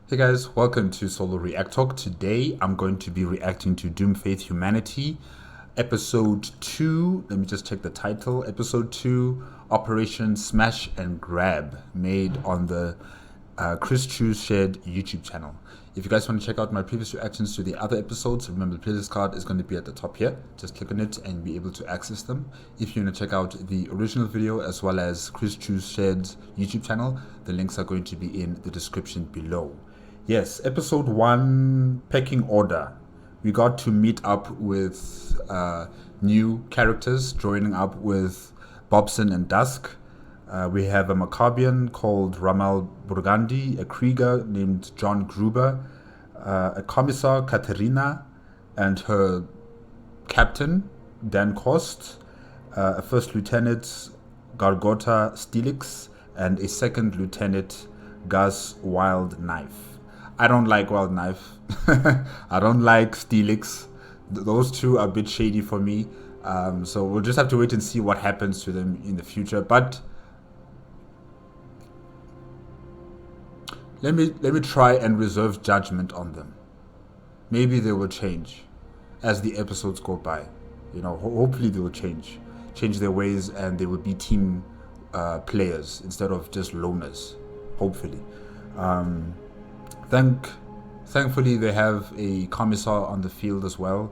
Hey guys, welcome to Solo ReacTalk. Today I'm going to be reacting to Doom Faith Humanity, Episode 2. Let me just check the title. Episode 2, Operation Smash and Grab, made on the KRissCHu shared YouTube channel. If you guys want to check out my previous reactions to the other episodes, remember the playlist card is going to be at the top here. Just click on it and be able to access them. If you want to check out the original video as well as KRissCHu's shared YouTube channel, the links are going to be in the description below. Yes, episode 1, pecking order. We got to meet up with new characters, joining up with Bobson and Dusk. We have a Maccabian called Ramal Burgandi, a Krieger named John Gruber, a Commissar Katerina and her captain, Dan Kost, a first lieutenant, Gargota Stilix, and a second lieutenant, Gus Wild Knife. I don't like Wild Knife. I don't like Stilix. Those two are a bit shady for me. So we'll just have to wait and see what happens to them in the future. But let me try and reserve judgment on them. Maybe they will change as the episodes go by. You know, hopefully they will change their ways, and they will be team players instead of just loners. Hopefully. Thankfully, they have a commissar on the field as well,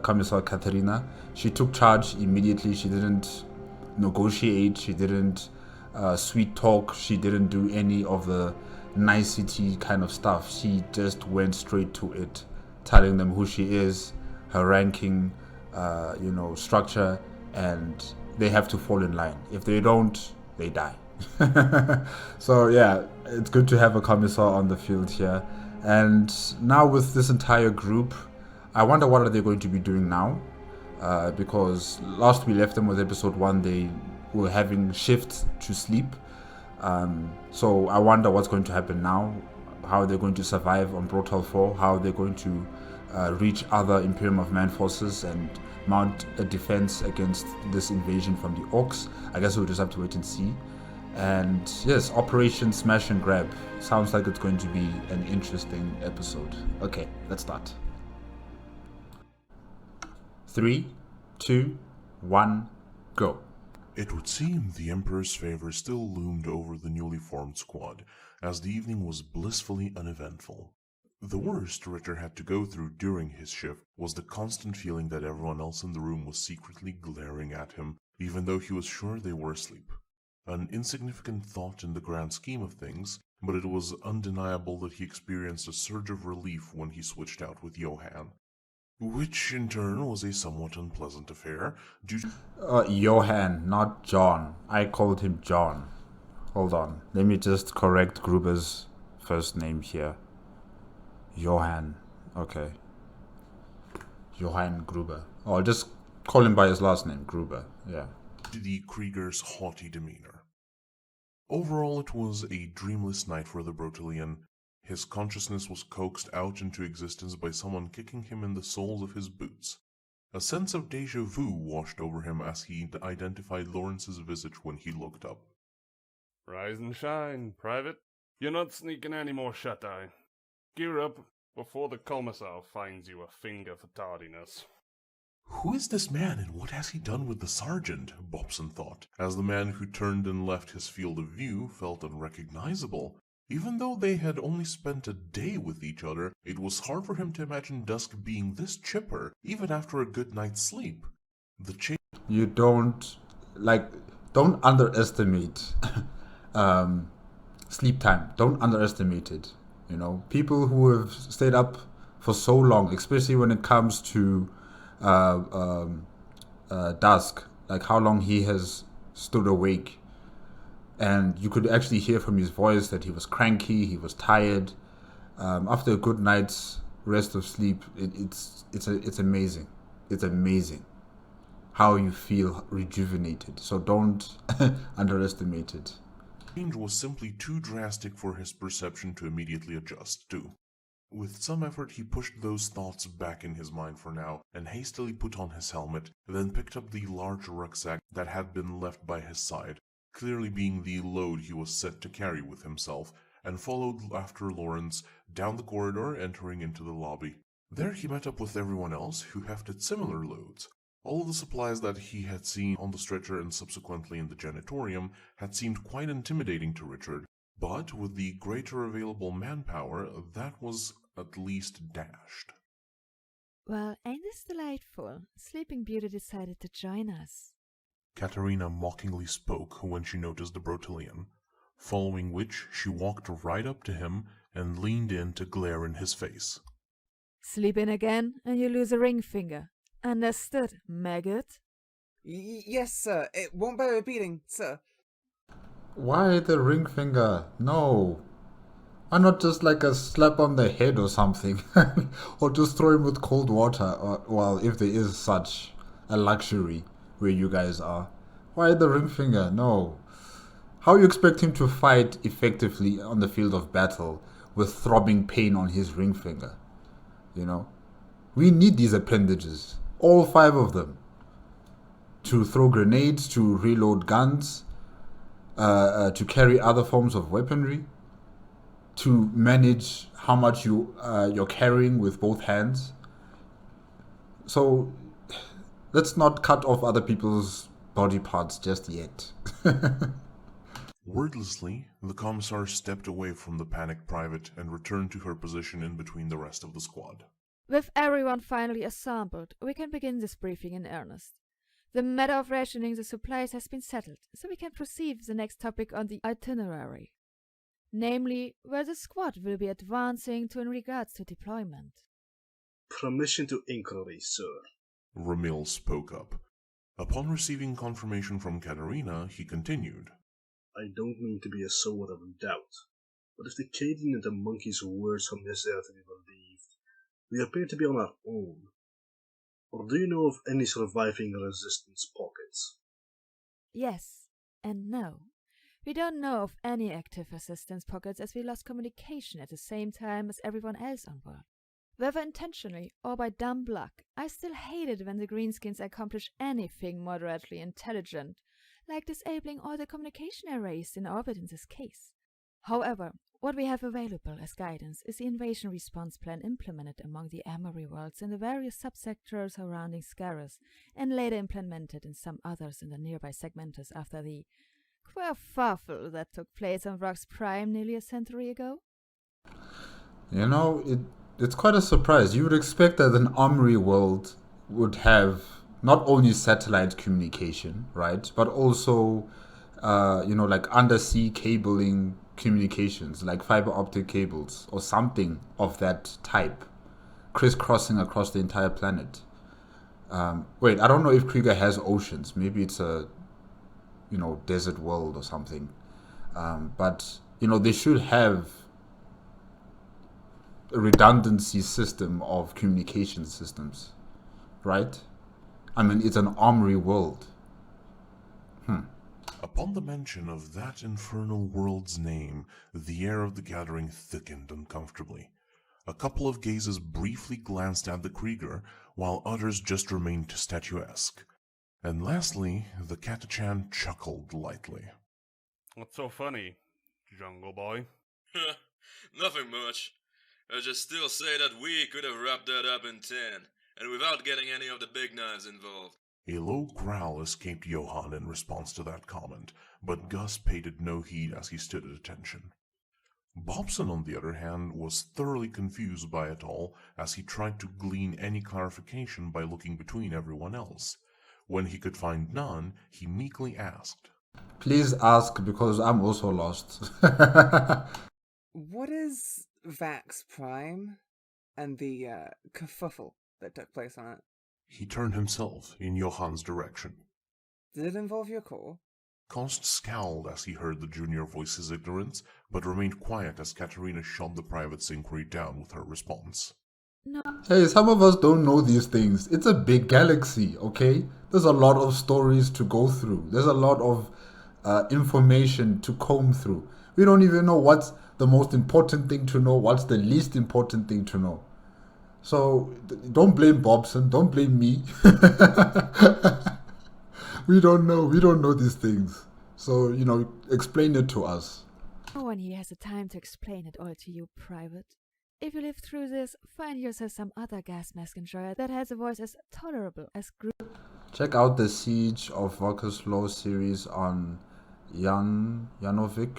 Commissar Katerina. She took charge immediately. She didn't negotiate. She didn't sweet talk. She didn't do any of the nicety kind of stuff. She just went straight to it, telling them who she is, her ranking, structure, and they have to fall in line. If they don't, they die. So yeah, it's good to have a commissar on the field here. And now with this entire group, I wonder what are they going to be doing now, because last we left them with episode 1, they were having shifts to sleep. So I wonder what's going to happen now, how they're going to survive on Brotal 4, how they're going to reach other Imperium of Man forces and mount a defense against this invasion from the Orcs. I guess we'll just have to wait and see. And yes, Operation Smash and Grab. Sounds like it's going to be an interesting episode. Okay, let's start. 3, 2, 1, go. It would seem the Emperor's favor still loomed over the newly formed squad, as the evening was blissfully uneventful. The worst Ritter had to go through during his shift was the constant feeling that everyone else in the room was secretly glaring at him, even though he was sure they were asleep. An insignificant thought in the grand scheme of things, but it was undeniable that he experienced a surge of relief when he switched out with Johann. Which, in turn, was a somewhat unpleasant affair, due to... Johann, not John. I called him John. Hold on. Let me just correct Gruber's first name here. Johann. Okay. Johann Gruber. Oh, I'll just call him by his last name, Gruber. Yeah. the Krieger's haughty demeanor. Overall, it was a dreamless night for the Brotelian. His consciousness was coaxed out into existence by someone kicking him in the soles of his boots. A sense of déjà vu washed over him as he identified Lawrence's visage when he looked up. Rise and shine, Private. You're not sneaking any more shut-eye. Gear up before the commissar finds you a finger for tardiness. Who is this man and what has he done with the sergeant? Bobson thought, as the man who turned and left his field of view felt unrecognizable. Even though they had only spent a day with each other, it was hard for him to imagine Dusk being this chipper, even after a good night's sleep. You don't underestimate sleep time. Don't underestimate it. You know, people who have stayed up for so long, especially when it comes to Dusk, like how long he has stood awake. And you could actually hear from his voice that he was cranky, he was tired. After a good night's rest of sleep, it's amazing. It's amazing how you feel rejuvenated. So don't underestimate it. Change was simply too drastic for his perception to immediately adjust to. With some effort, he pushed those thoughts back in his mind for now, and hastily put on his helmet, then picked up the large rucksack that had been left by his side, clearly being the load he was set to carry with himself, and followed after Lawrence down the corridor, entering into the lobby. There he met up with everyone else who hefted similar loads. All of the supplies that he had seen on the stretcher and subsequently in the janitorium had seemed quite intimidating to Richard, but with the greater available manpower, that was at least dashed. Well, ain't this delightful? Sleeping Beauty decided to join us. Katerina mockingly spoke when she noticed the Brotelian, following which she walked right up to him and leaned in to glare in his face. Sleep in again, and you lose a ring finger. Understood, maggot? Yes, sir. It won't bear repeating, sir. Why the ring finger? No. Why not just like a slap on the head or something? Or just throw him with cold water, or, well, if there is such a luxury where you guys are. Why the ring finger? No. How you expect him to fight effectively on the field of battle with throbbing pain on his ring finger? You know? We need these appendages. All 5 of them. To throw grenades, to reload guns, to carry other forms of weaponry, to manage how much you're carrying with both hands. So let's not cut off other people's body parts just yet. Wordlessly, the commissar stepped away from the panicked private and returned to her position in between the rest of the squad. With everyone finally assembled, we can begin this briefing in earnest. The matter of rationing the supplies has been settled, so we can proceed with the next topic on the itinerary. Namely, where the squad will be advancing to in regards to deployment. Permission to inquiry, sir. Ramil spoke up. Upon receiving confirmation from Katerina, he continued. I don't mean to be a sower of doubt, but if the Cadian and the monkey's words are necessary to be believed, we appear to be on our own. Or do you know of any surviving resistance pockets? Yes and no. We don't know of any active resistance pockets as we lost communication at the same time as everyone else on board. Whether intentionally or by dumb luck, I still hate it when the Greenskins accomplish anything moderately intelligent, like disabling all the communication arrays in orbit in this case. However, what we have available as guidance is the invasion response plan implemented among the Amory worlds in the various subsectors surrounding Scarus, and later implemented in some others in the nearby segmentus after the kerfuffle that took place on Rox Prime nearly a century ago. You know, it's quite a surprise. You would expect that an Amory world would have not only satellite communication, right, but also, like undersea cabling communications, like fiber optic cables or something of that type, crisscrossing across the entire planet. Wait, I don't know if Krieger has oceans. Maybe it's a, desert world or something. But, they should have a redundancy system of communication systems, right? I mean, it's an Amory world. Upon the mention of that infernal world's name, the air of the gathering thickened uncomfortably. A couple of gazes briefly glanced at the Krieger, while others just remained statuesque. And lastly, the Catachan chuckled lightly. What's so funny, Jungle Boy? Nothing much. I just still say that we could have wrapped that up in 10, and without getting any of the big knives involved. A low growl escaped Johann in response to that comment, but Gus paid it no heed as he stood at attention. Bobson, on the other hand, was thoroughly confused by it all as he tried to glean any clarification by looking between everyone else. When he could find none, he meekly asked, Please ask, because I'm also lost. What is Vax Prime and the kerfuffle that took place on it? He turned himself in Johann's direction. Did it involve your core? Kost scowled as he heard the junior voice his ignorance, but remained quiet as Katerina shot the private's inquiry down with her response. No. Hey, some of us don't know these things. It's a big galaxy, okay? There's a lot of stories to go through. There's a lot of information to comb through. We don't even know what's the most important thing to know, what's the least important thing to know. So don't blame Bobson, don't blame me. We don't know these things. So, explain it to us. No one here has the time to explain it all to you, Private. If you live through this, find yourself some other gas mask enjoyer that has a voice as tolerable as Check out the Siege of Varkoslow series on Janovic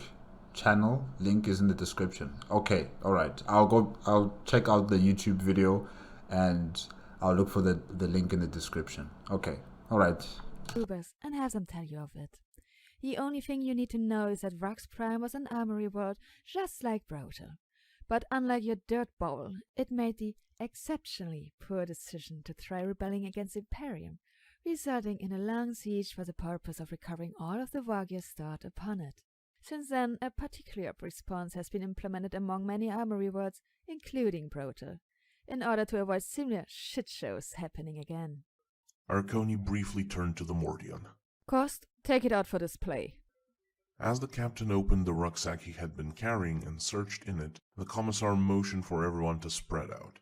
channel. Link is in the description. Okay, alright. I'll check out the YouTube video and I'll look for the link in the description. Okay, alright. Grubers and have them tell you of it. The only thing you need to know is that Vrax Prime was an armory world just like Brotal. But unlike your dirt bowl, it made the exceptionally poor decision to try rebelling against Imperium, resulting in a long siege for the purpose of recovering all of the Vagya stored upon it. Since then, a particular response has been implemented among many armory worlds, including Brotal, in order to avoid similar shit shows happening again. Arconi briefly turned to the Mordian. Cost, take it out for display. As the captain opened the rucksack he had been carrying and searched in it, the commissar motioned for everyone to spread out.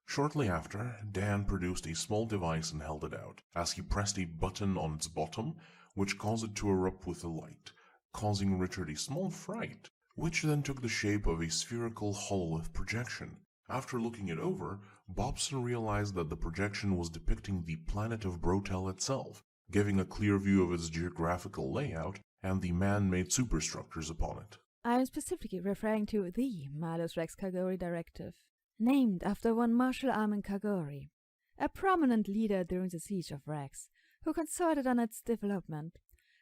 Shortly after, Dan produced a small device and held it out, as he pressed a button on its bottom, which caused it to erupt with a light, causing Richard a small fright, which then took the shape of a spherical hololith projection. After looking it over, Bobson realized that the projection was depicting the planet of Brotel itself, giving a clear view of its geographical layout and the man-made superstructures upon it. I am specifically referring to the Malus Rex Kagori Directive, named after one Marshal Armin Kagori, a prominent leader during the Siege of Rex, who consulted on its development,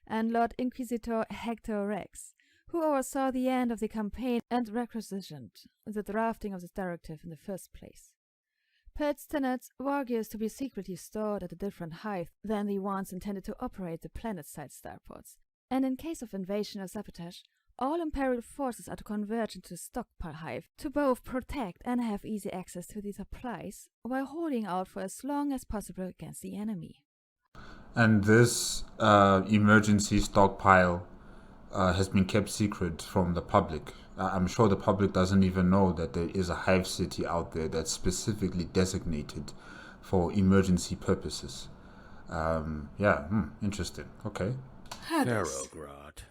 and Lord Inquisitor Hector Rex, who oversaw the end of the campaign and requisitioned the drafting of this directive in the first place. Pilt's tenets were gears to be secretly stored at a different hive than the ones intended to operate the planet-side starports, and in case of invasion or sabotage, all Imperial forces are to converge into the stockpile hive to both protect and have easy access to the supplies, while holding out for as long as possible against the enemy. And this emergency stockpile has been kept secret from the public. I'm sure the public doesn't even know that there is a hive city out there that's specifically designated for emergency purposes. Interesting. Okay. Ferrograd.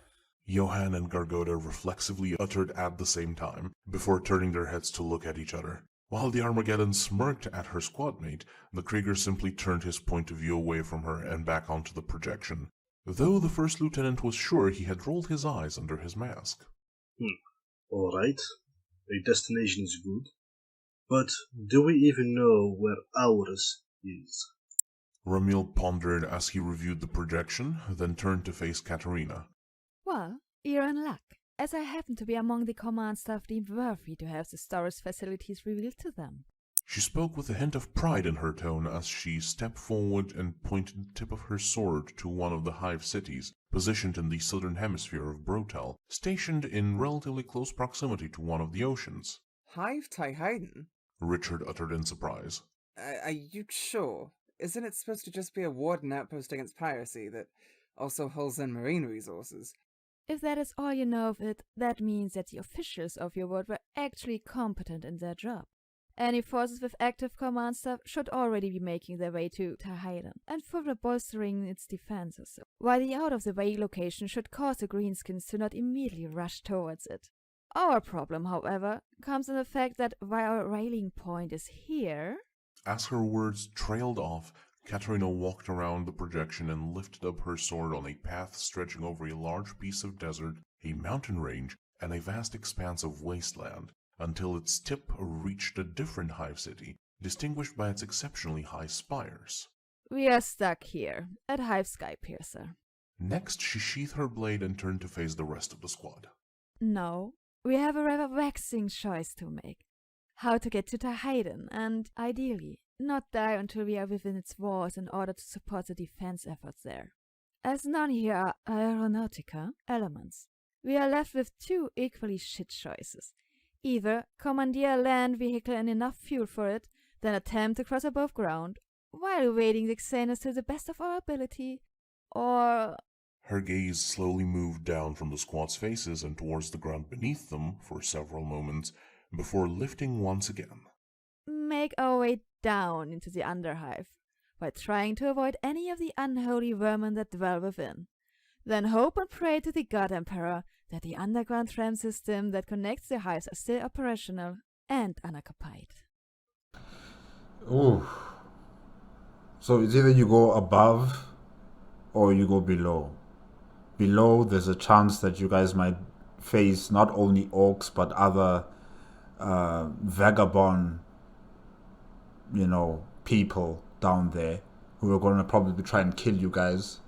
Johann and Gargoda reflexively uttered at the same time, before turning their heads to look at each other. While the Armageddon smirked at her squadmate, the Krieger simply turned his point of view away from her and back onto the projection, though the first lieutenant was sure he had rolled his eyes under his mask. Alright, a destination is good, but do we even know where ours is? Ramil pondered as he reviewed the projection, then turned to face Katerina. Well, you're in luck, as I happen to be among the command staff deemed worthy to have the storage facilities revealed to them. She spoke with a hint of pride in her tone as she stepped forward and pointed the tip of her sword to one of the hive cities, positioned in the southern hemisphere of Brotel, stationed in relatively close proximity to one of the oceans. Hive Tyheiden? Richard uttered in surprise. Are you sure? Isn't it supposed to just be a warden outpost against piracy that also holds in marine resources? If that is all you know of it, that means that the officials of your world were actually competent in their job. Any forces with active command staff should already be making their way to Tyheiden and further bolstering its defenses, while the out-of-the-way location should cause the greenskins to not immediately rush towards it. Our problem, however, comes in the fact that while our rallying point is here... As her words trailed off, Katerina walked around the projection and lifted up her sword on a path stretching over a large piece of desert, a mountain range, and a vast expanse of wasteland, until its tip reached a different hive city, distinguished by its exceptionally high spires. We are stuck here, at Hive Skypiercer. Next, she sheathed her blade and turned to face the rest of the squad. No, we have a rather vexing choice to make. How to get to Tyheiden, and, ideally, not die until we are within its walls in order to support the defense efforts there. As none here are aeronautica elements, we are left with two equally shit choices. Either commandeer a land vehicle and enough fuel for it, then attempt to cross above ground, while evading the Xenos to the best of our ability, or... Her gaze slowly moved down from the squad's faces and towards the ground beneath them for several moments, before lifting once again. Make our way down into the Underhive, while trying to avoid any of the unholy vermin that dwell within. Then hope and pray to the God Emperor that the underground tram system that connects the hives are still operational and unoccupied. Ooh. So it's either you go above or you go below. Below, there's a chance that you guys might face not only orcs but other vagabond, people down there who are going to probably try and kill you guys.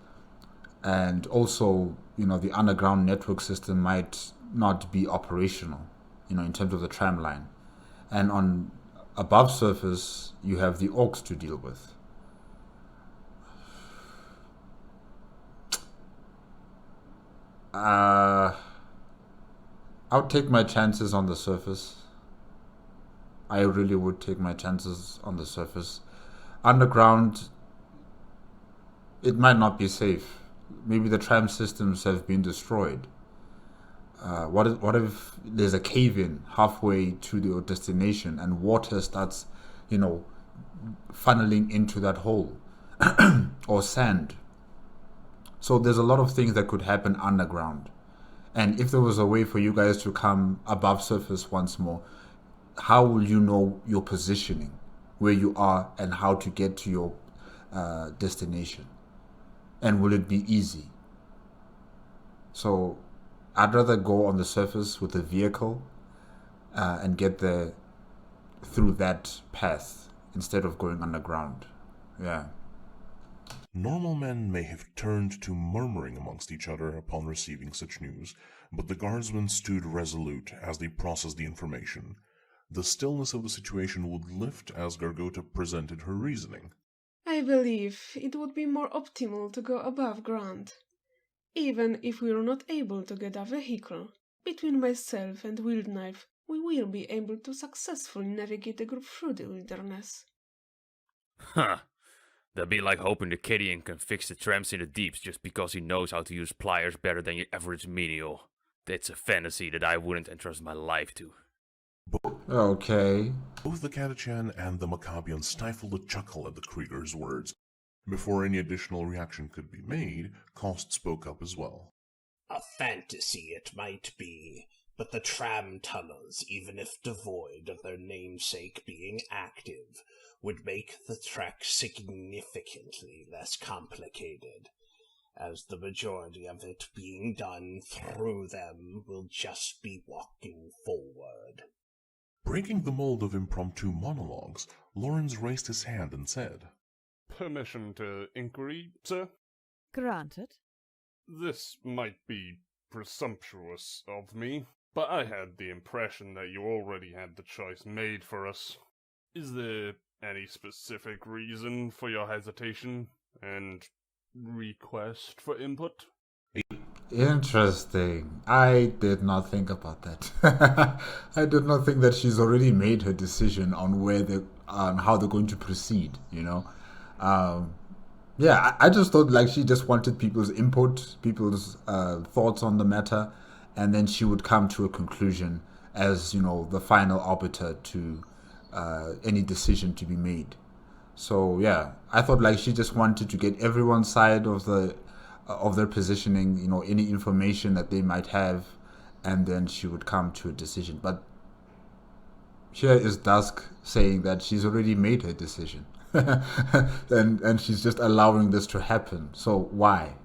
And also, the underground network system might not be operational, in terms of the tram line. And on above surface, you have the orcs to deal with. I would take my chances on the surface. I really would take my chances on the surface. Underground, it might not be safe. Maybe the tram systems have been destroyed. What if there's a cave-in halfway to your destination and water starts, funneling into that hole, or sand? So there's a lot of things that could happen underground. And if there was a way for you guys to come above surface once more, how will you know your positioning, where you are, and how to get to your destination? And will it be easy? So I'd rather go on the surface with a vehicle and get there through that path instead of going underground. Yeah. Normal men may have turned to murmuring amongst each other upon receiving such news, but the guardsmen stood resolute as they processed the information. The stillness of the situation would lift as Gargota presented her reasoning. I believe it would be more optimal to go above ground. Even if we are not able to get a vehicle, between myself and Wildknife, we will be able to successfully navigate the group through the wilderness. Huh. That'd be like hoping the Kidian can fix the trams in the deeps just because he knows how to use pliers better than your average menial. That's a fantasy that I wouldn't entrust my life to. Okay. Both the Catachan and the Maccabian stifled a chuckle at the Krieger's words. Before any additional reaction could be made, Kost spoke up as well. A fantasy it might be, but the tram tunnels, even if devoid of their namesake being active, would make the trek significantly less complicated, as the majority of it being done through them will just be walking forward. Breaking the mold of impromptu monologues, Lawrence raised his hand and said, Permission to inquiry, sir? Granted. This might be presumptuous of me, but I had the impression that you already had the choice made for us. Is there any specific reason for your hesitation and request for input? Interesting. I did not think about that. I did not think that she's already made her decision on how they're going to proceed. Yeah, I just thought like she just wanted people's input, people's thoughts on the matter, and then she would come to a conclusion as the final arbiter to any decision to be made. So yeah, I thought like she just wanted to get everyone's side of their positioning, any information that they might have, and then she would come to a decision. But here is Dusk saying that she's already made her decision. and she's just allowing this to happen. So why?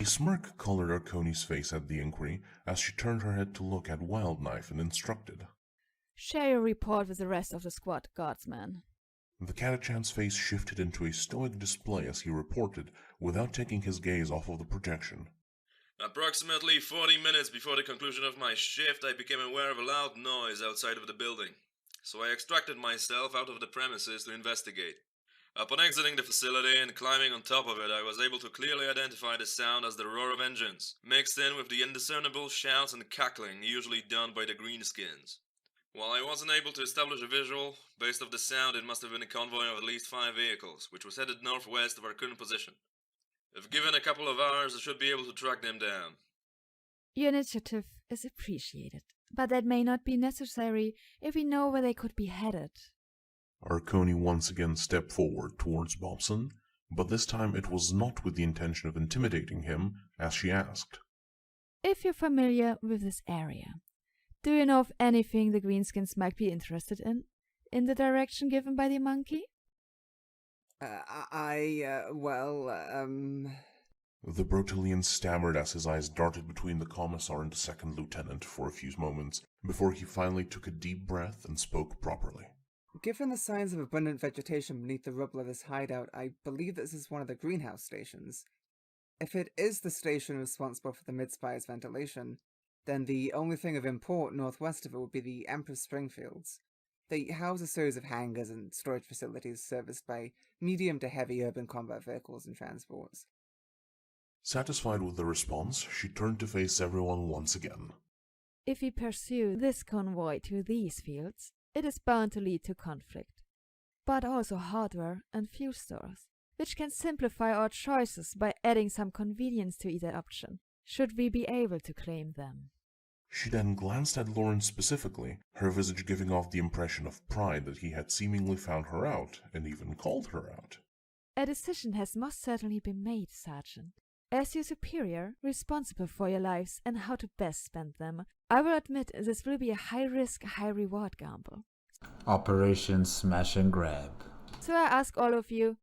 A smirk colored Arconi's face at the inquiry as she turned her head to look at Wildknife and instructed. Share your report with the rest of the squad, guardsman. The Catachan's face shifted into a stoic display as he reported, without taking his gaze off of the projection. Approximately 40 minutes before the conclusion of my shift, I became aware of a loud noise outside of the building, so I extracted myself out of the premises to investigate. Upon exiting the facility and climbing on top of it, I was able to clearly identify the sound as the roar of engines, mixed in with the indiscernible shouts and cackling usually done by the greenskins. While I wasn't able to establish a visual, based off the sound it must have been a convoy of at least 5 vehicles, which was headed northwest of our current position. If given a couple of hours, I should be able to track them down. Your initiative is appreciated, but that may not be necessary if we know where they could be headed. Arconi once again stepped forward towards Bobson, But this time it was not with the intention of intimidating him, as she asked. If you're familiar with this area, do you know of anything the Greenskins might be interested in the direction given by the monkey? The Brotelian stammered as his eyes darted between the commissar and the second lieutenant for a few moments, before he finally took a deep breath and spoke properly. Given the signs of abundant vegetation beneath the rubble of this hideout, I believe this is one of the greenhouse stations. If it is the station responsible for the mid-spire's ventilation, then the only thing of import northwest of it would be the Empress Springfields. They house a series of hangars and storage facilities serviced by medium to heavy urban combat vehicles and transports. Satisfied with the response, she turned to face everyone once again. If we pursue this convoy to these fields, it is bound to lead to conflict, but also hardware and fuel stores, which can simplify our choices by adding some convenience to either option, should we be able to claim them. She then glanced at Lawrence specifically, her visage giving off the impression of pride that he had seemingly found her out, and even called her out. A decision has most certainly been made, Sergeant. As your superior, responsible for your lives and how to best spend them, I will admit this will be a high-risk, high-reward gamble. Operation Smash and Grab. So I ask all of you,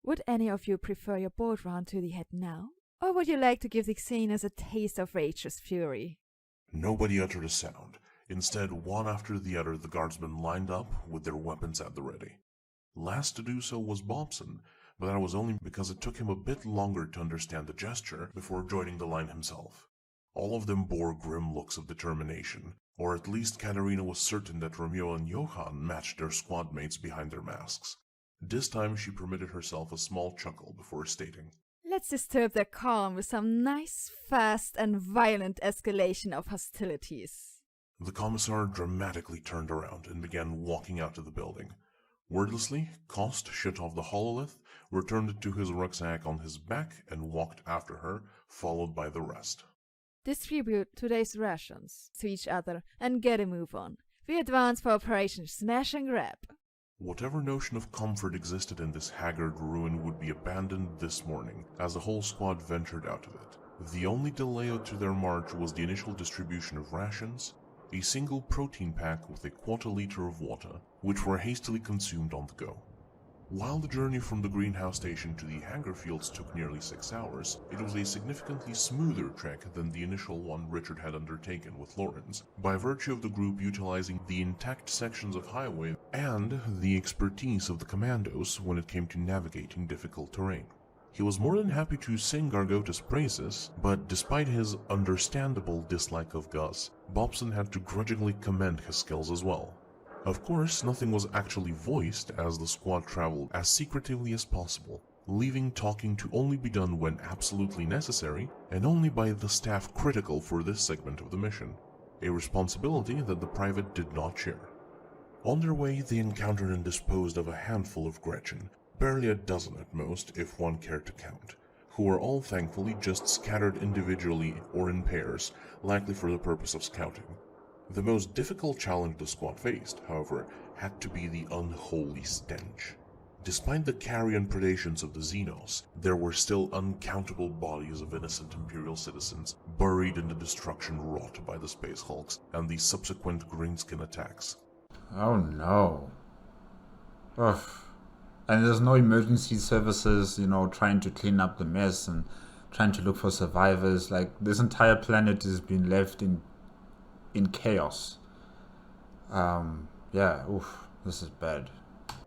would any of you prefer your boat round to the head now? Or would you like to give the Xenos a taste of Rach's fury? Nobody uttered a sound. Instead, one after the other, the guardsmen lined up with their weapons at the ready. Last to do so was Bobson, but that was only because it took him a bit longer to understand the gesture before joining the line himself. All of them bore grim looks of determination, or at least Katerina was certain that Romeo and Johann matched their squad mates behind their masks. This time she permitted herself a small chuckle before stating, Let's disturb their calm with some nice, fast and violent escalation of hostilities. The commissar dramatically turned around and began walking out of the building. Wordlessly, Kost shut off the hololith, returned to his rucksack on his back, and walked after her, followed by the rest. Distribute today's rations to each other and get a move on. We advance for Operation Smash and Grab. Whatever notion of comfort existed in this haggard ruin would be abandoned this morning, as the whole squad ventured out of it. The only delay to their march was the initial distribution of rations, a single protein pack with a quarter-liter of water, which were hastily consumed on the go. While the journey from the greenhouse station to the hangar fields took nearly 6 hours, it was a significantly smoother trek than the initial one Richard had undertaken with Lawrence, by virtue of the group utilizing the intact sections of highway and the expertise of the commandos when it came to navigating difficult terrain. He was more than happy to sing Gargota's praises, but despite his understandable dislike of Gus, Bobson had to grudgingly commend his skills as well. Of course, nothing was actually voiced as the squad traveled as secretively as possible, leaving talking to only be done when absolutely necessary, and only by the staff critical for this segment of the mission, a responsibility that the private did not share. On their way, they encountered and disposed of a handful of Gretchen, barely a dozen at most, if one cared to count, who were all thankfully just scattered individually or in pairs, likely for the purpose of scouting. The most difficult challenge the squad faced, however, had to be the unholy stench. Despite the carrion predations of the Xenos, there were still uncountable bodies of innocent Imperial citizens buried in the destruction wrought by the Space Hulks and the subsequent Greenskin attacks. Oh no. Ugh. And there's no emergency services, trying to clean up the mess and trying to look for survivors. Like, this entire planet has been left in chaos. This is bad.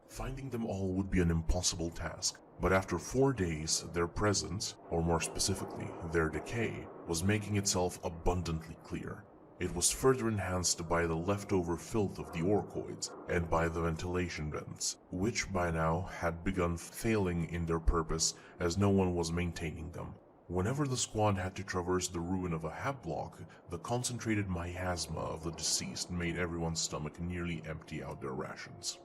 Finding them all would be an impossible task, but after 4 days, their presence, or more specifically, their decay, was making itself abundantly clear. It was further enhanced by the leftover filth of the orcoids and by the ventilation vents, which by now had begun failing in their purpose as no one was maintaining them. Whenever the squad had to traverse the ruin of a hab block, the concentrated miasma of the deceased made everyone's stomach nearly empty out their rations.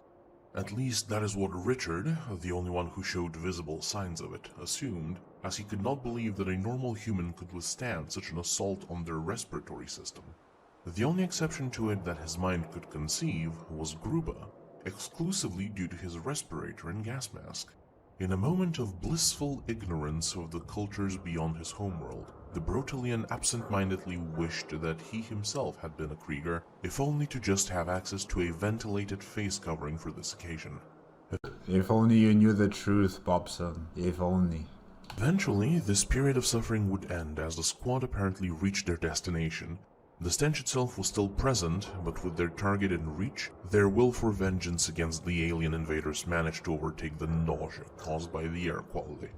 At least that is what Richard, the only one who showed visible signs of it, assumed, as he could not believe that a normal human could withstand such an assault on their respiratory system. The only exception to it that his mind could conceive was Gruba, exclusively due to his respirator and gas mask. In a moment of blissful ignorance of the cultures beyond his homeworld, the Brotelian absent-mindedly wished that he himself had been a Krieger, if only to just have access to a ventilated face covering for this occasion. If only you knew the truth, Bobson. If only. Eventually, this period of suffering would end as the squad apparently reached their destination. The stench itself was still present, but with their target in reach, their will for vengeance against the alien invaders managed to overtake the nausea caused by the air quality.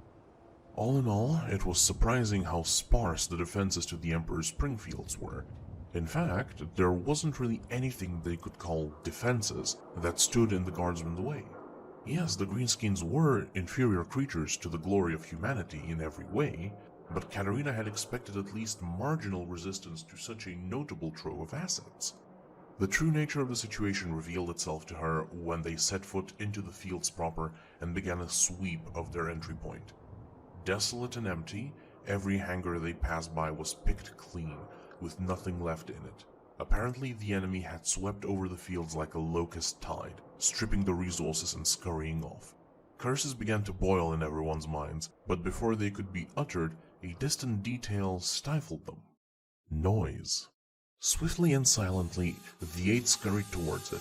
All in all, it was surprising how sparse the defenses to the Emperor's Springfields were. In fact, there wasn't really anything they could call defenses that stood in the guardsmen's way. Yes, the Greenskins were inferior creatures to the glory of humanity in every way, but Katarina had expected at least marginal resistance to such a notable trove of assets. The true nature of the situation revealed itself to her when they set foot into the fields proper and began a sweep of their entry point. Desolate and empty, every hangar they passed by was picked clean, with nothing left in it. Apparently, the enemy had swept over the fields like a locust tide, stripping the resources and scurrying off. Curses began to boil in everyone's minds, but before they could be uttered, a distant detail stifled them. Noise. Swiftly and silently, the eight scurried towards it.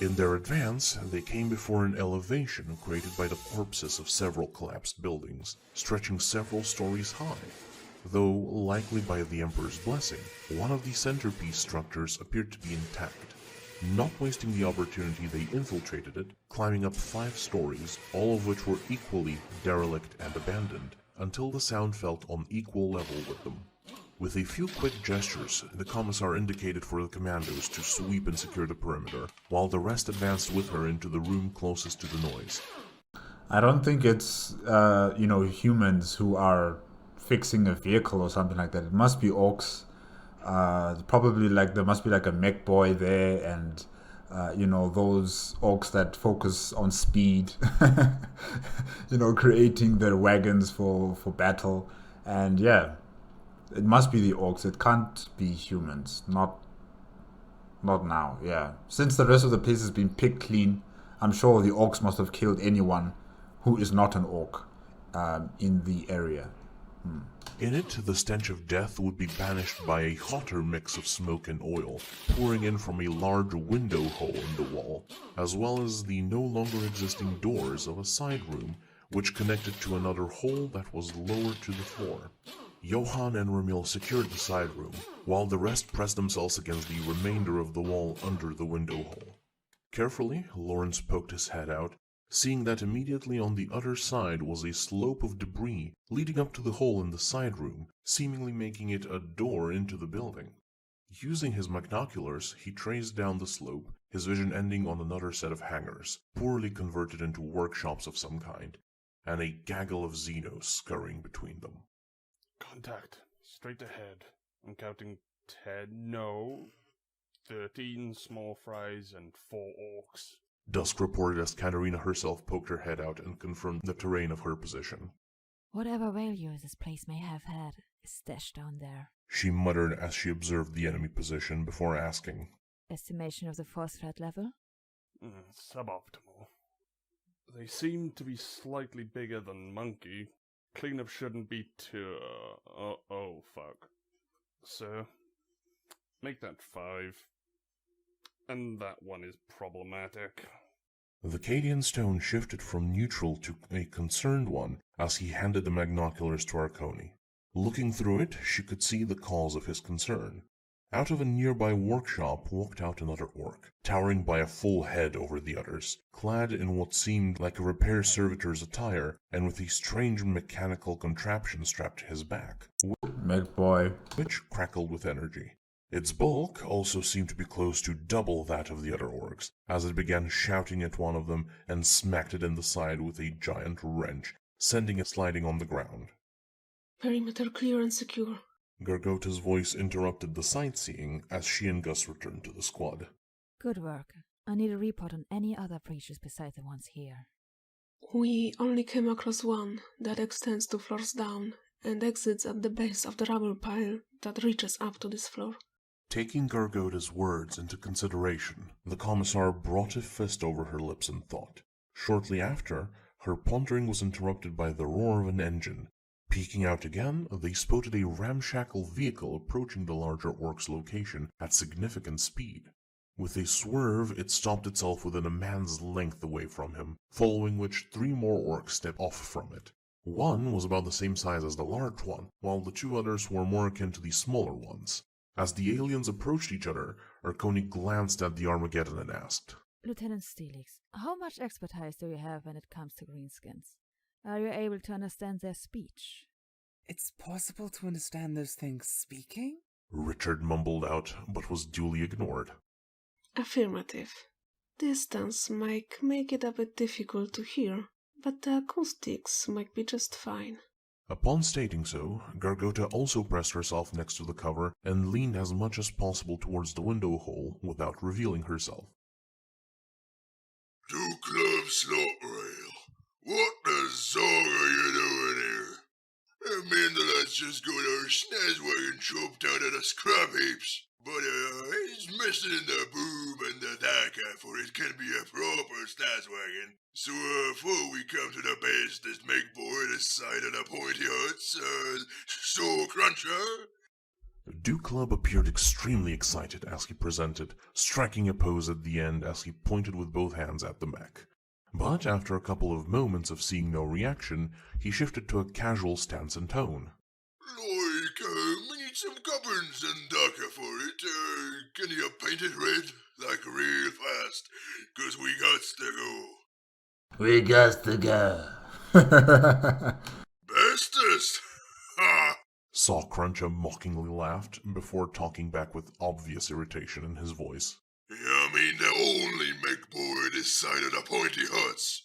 In their advance, they came before an elevation created by the corpses of several collapsed buildings, stretching several stories high. Though likely by the Emperor's blessing, one of the centerpiece structures appeared to be intact. Not wasting the opportunity, they infiltrated it, climbing up 5 stories, all of which were equally derelict and abandoned, until the sound felt on equal level with them. With a few quick gestures, the Commissar indicated for the commandos to sweep and secure the perimeter, while the rest advanced with her into the room closest to the noise. I don't think it's, humans who are fixing a vehicle or something like that. It must be orcs. Probably there must be like a mech boy there, and those orcs that focus on speed, creating their wagons for battle. And yeah, it must be the orcs. It can't be humans. Not now. Yeah, since the rest of the place has been picked clean, I'm sure the orcs must have killed anyone who is not an orc in the area. In it, the stench of death would be banished by a hotter mix of smoke and oil, pouring in from a large window hole in the wall, as well as the no longer existing doors of a side room, which connected to another hole that was lower to the floor. Johann and Ramil secured the side room, while the rest pressed themselves against the remainder of the wall under the window hole. Carefully, Lawrence poked his head out, seeing that immediately on the other side was a slope of debris leading up to the hole in the side room, seemingly making it a door into the building. Using his binoculars, he traced down the slope, his vision ending on another set of hangars, poorly converted into workshops of some kind, and a gaggle of Xenos scurrying between them. Contact. Straight ahead. I'm counting 13 small fries and 4 orcs. Dusk reported as Katarina herself poked her head out and confirmed the terrain of her position. Whatever value this place may have had is stashed down there. She muttered as she observed the enemy position before asking, Estimation of the force threat level? Suboptimal. They seem to be slightly bigger than Monkey. Cleanup shouldn't be too... oh, fuck. So, make that 5. And that one is problematic. The Cadian's tone shifted from neutral to a concerned one as he handed the binoculars to Arconi. Looking through it, she could see the cause of his concern. Out of a nearby workshop walked out another orc, towering by a full head over the others, clad in what seemed like a repair servitor's attire, and with a strange mechanical contraption strapped to his back, Mech boy. which crackled with energy. Its bulk also seemed to be close to double that of the other orcs, as it began shouting at one of them and smacked it in the side with a giant wrench, sending it sliding on the ground. Perimeter clear and secure. Gargota's voice interrupted the sightseeing as she and Gus returned to the squad. Good work. I need a report on any other breaches besides the ones here. We only came across one that extends 2 floors down and exits at the base of the rubble pile that reaches up to this floor. Taking Gargota's words into consideration, the Commissar brought a fist over her lips in thought. Shortly after, Her pondering was interrupted by the roar of an engine. Peeking out again, they spotted a ramshackle vehicle approaching the larger orc's location at significant speed. With a swerve, it stopped itself within a man's length away from him, following which 3 more orcs stepped off from it. One was about the same size as the large one, while the 2 others were more akin to the smaller ones. As the aliens approached each other, Arconi glanced at the Armageddon and asked, Lieutenant Steelix, how much expertise do you have when it comes to greenskins? Are you able to understand their speech? It's possible to understand those things speaking? Richard mumbled out, but was duly ignored. Affirmative. Distance might make it a bit difficult to hear, but the acoustics might be just fine. Upon stating so, Gargota also pressed herself next to the cover and leaned as much as possible towards the window hole without revealing herself. "To Club Slaughtrail, what the song are you doing here? Me and the lads just got our snazwagon chopped out of the scrap heaps, but it's missing the boom and the daca, for it can be a proper snazwagon. So before we come to the bestest make boy this side of the pointy huts, so cruncher." Duke Club appeared extremely excited as he presented, striking a pose at the end as he pointed with both hands at the mech. But after a couple of moments of seeing no reaction, he shifted to a casual stance and tone. "Like, we need some gubbins and daca for it. Can you paint it red, like real fast? 'Cause we gots to go." We got to go. "Bestest? Ha!" Saw Cruncher mockingly laughed before talking back with obvious irritation in his voice. "You mean the only make boy this side of the pointy huts?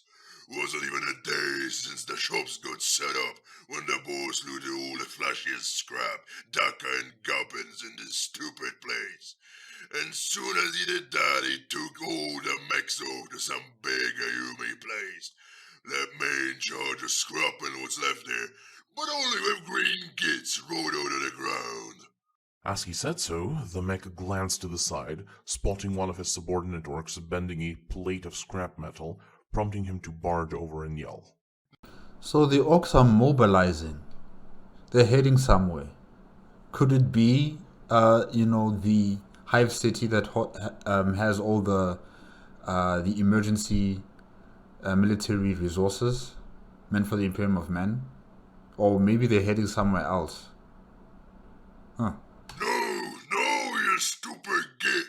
Wasn't even a day since the shops got set up when the boss looted all the flashiest scrap, daca and gubbins in this stupid place. And soon as he did that, he took all the mechs off to some big Ayumi place. Let me in charge of scrapping what's left there, but only with green gits rolled out of the ground." As he said so, the mech glanced to the side, spotting one of his subordinate orcs bending a plate of scrap metal, prompting him to barge over and yell. So the orcs are mobilizing. They're heading somewhere. Could it be, the hive city that has all the emergency military resources meant for the Imperium of Men? Or maybe they're heading somewhere else. Huh. No, you stupid git.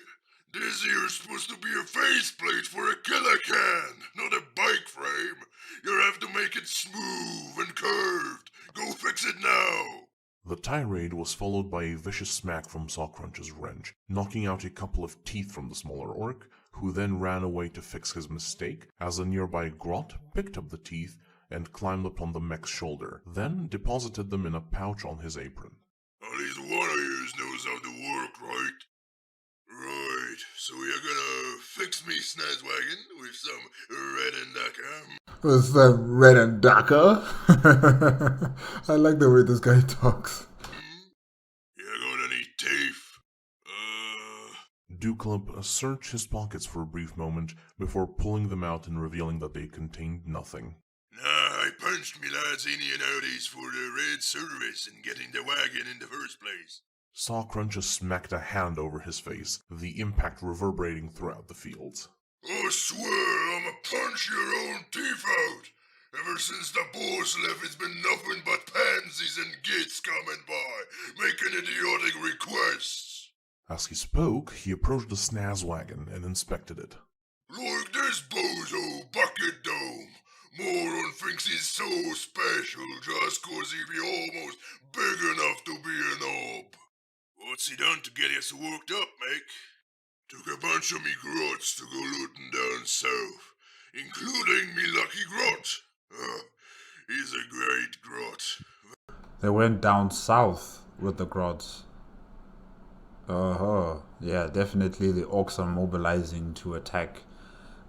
This here's supposed to be a faceplate for a killer can, not a bike frame. You have to make it smooth and curved. Go fix it now. The tirade was followed by a vicious smack from Sawcrunch's wrench, knocking out a couple of teeth from the smaller orc, who then ran away to fix his mistake, as a nearby grot picked up the teeth and climbed upon the mech's shoulder, then deposited them in a pouch on his apron. At least one of yous knows how to work, right? Right, so you're gonna fix me snazwagon with some red and daca? With some red and daca? I like the way this guy talks. You're gonna need teeth. Duklub searched his pockets for a brief moment before pulling them out and revealing that they contained nothing. Nah, I punched me lads in and outies for the red service and getting the wagon in the first place. Sawcruncher smacked a hand over his face, the impact reverberating throughout the fields. I swear I'ma punch your own teeth out. Ever since the boss left, it's been nothing but pansies and gits coming by, making idiotic requests. As he spoke, he approached the snaz wagon and inspected it. Like this bozo bucket dome. Moron thinks he's so special just 'cause he be almost big enough to be an orb. What's he done to get you so worked up, mate? Took a bunch of me grots to go looting down south, including me lucky grot. He's a great grot. They went down south with the grots. Yeah, definitely the orcs are mobilizing to attack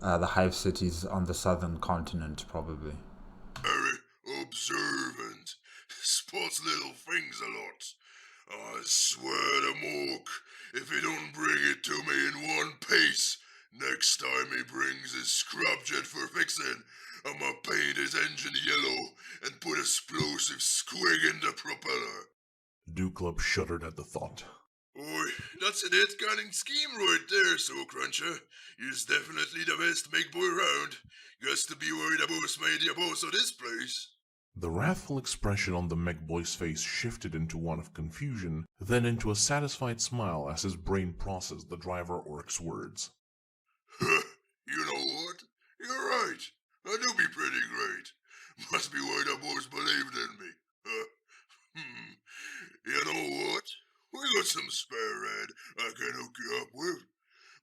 the hive cities on the southern continent, probably. Very observant. Spots little things a lot. I swear to Mork, if he don't bring it to me in one piece, next time he brings his scrubjet for fixing, I'ma paint his engine yellow and put explosive squig in the propeller. Duclub shuddered at the thought. Oi, that's an eight-gunning scheme right there, so Cruncher. You's definitely the best make boy round. Guess to be worried about made the boss of this place. The wrathful expression on the mech boy's face shifted into one of confusion, then into a satisfied smile as his brain processed the driver orc's words. You know what? You're right. I do be pretty great. Must be why the boys believed in me. You know what? We got some spare red I can hook you up with.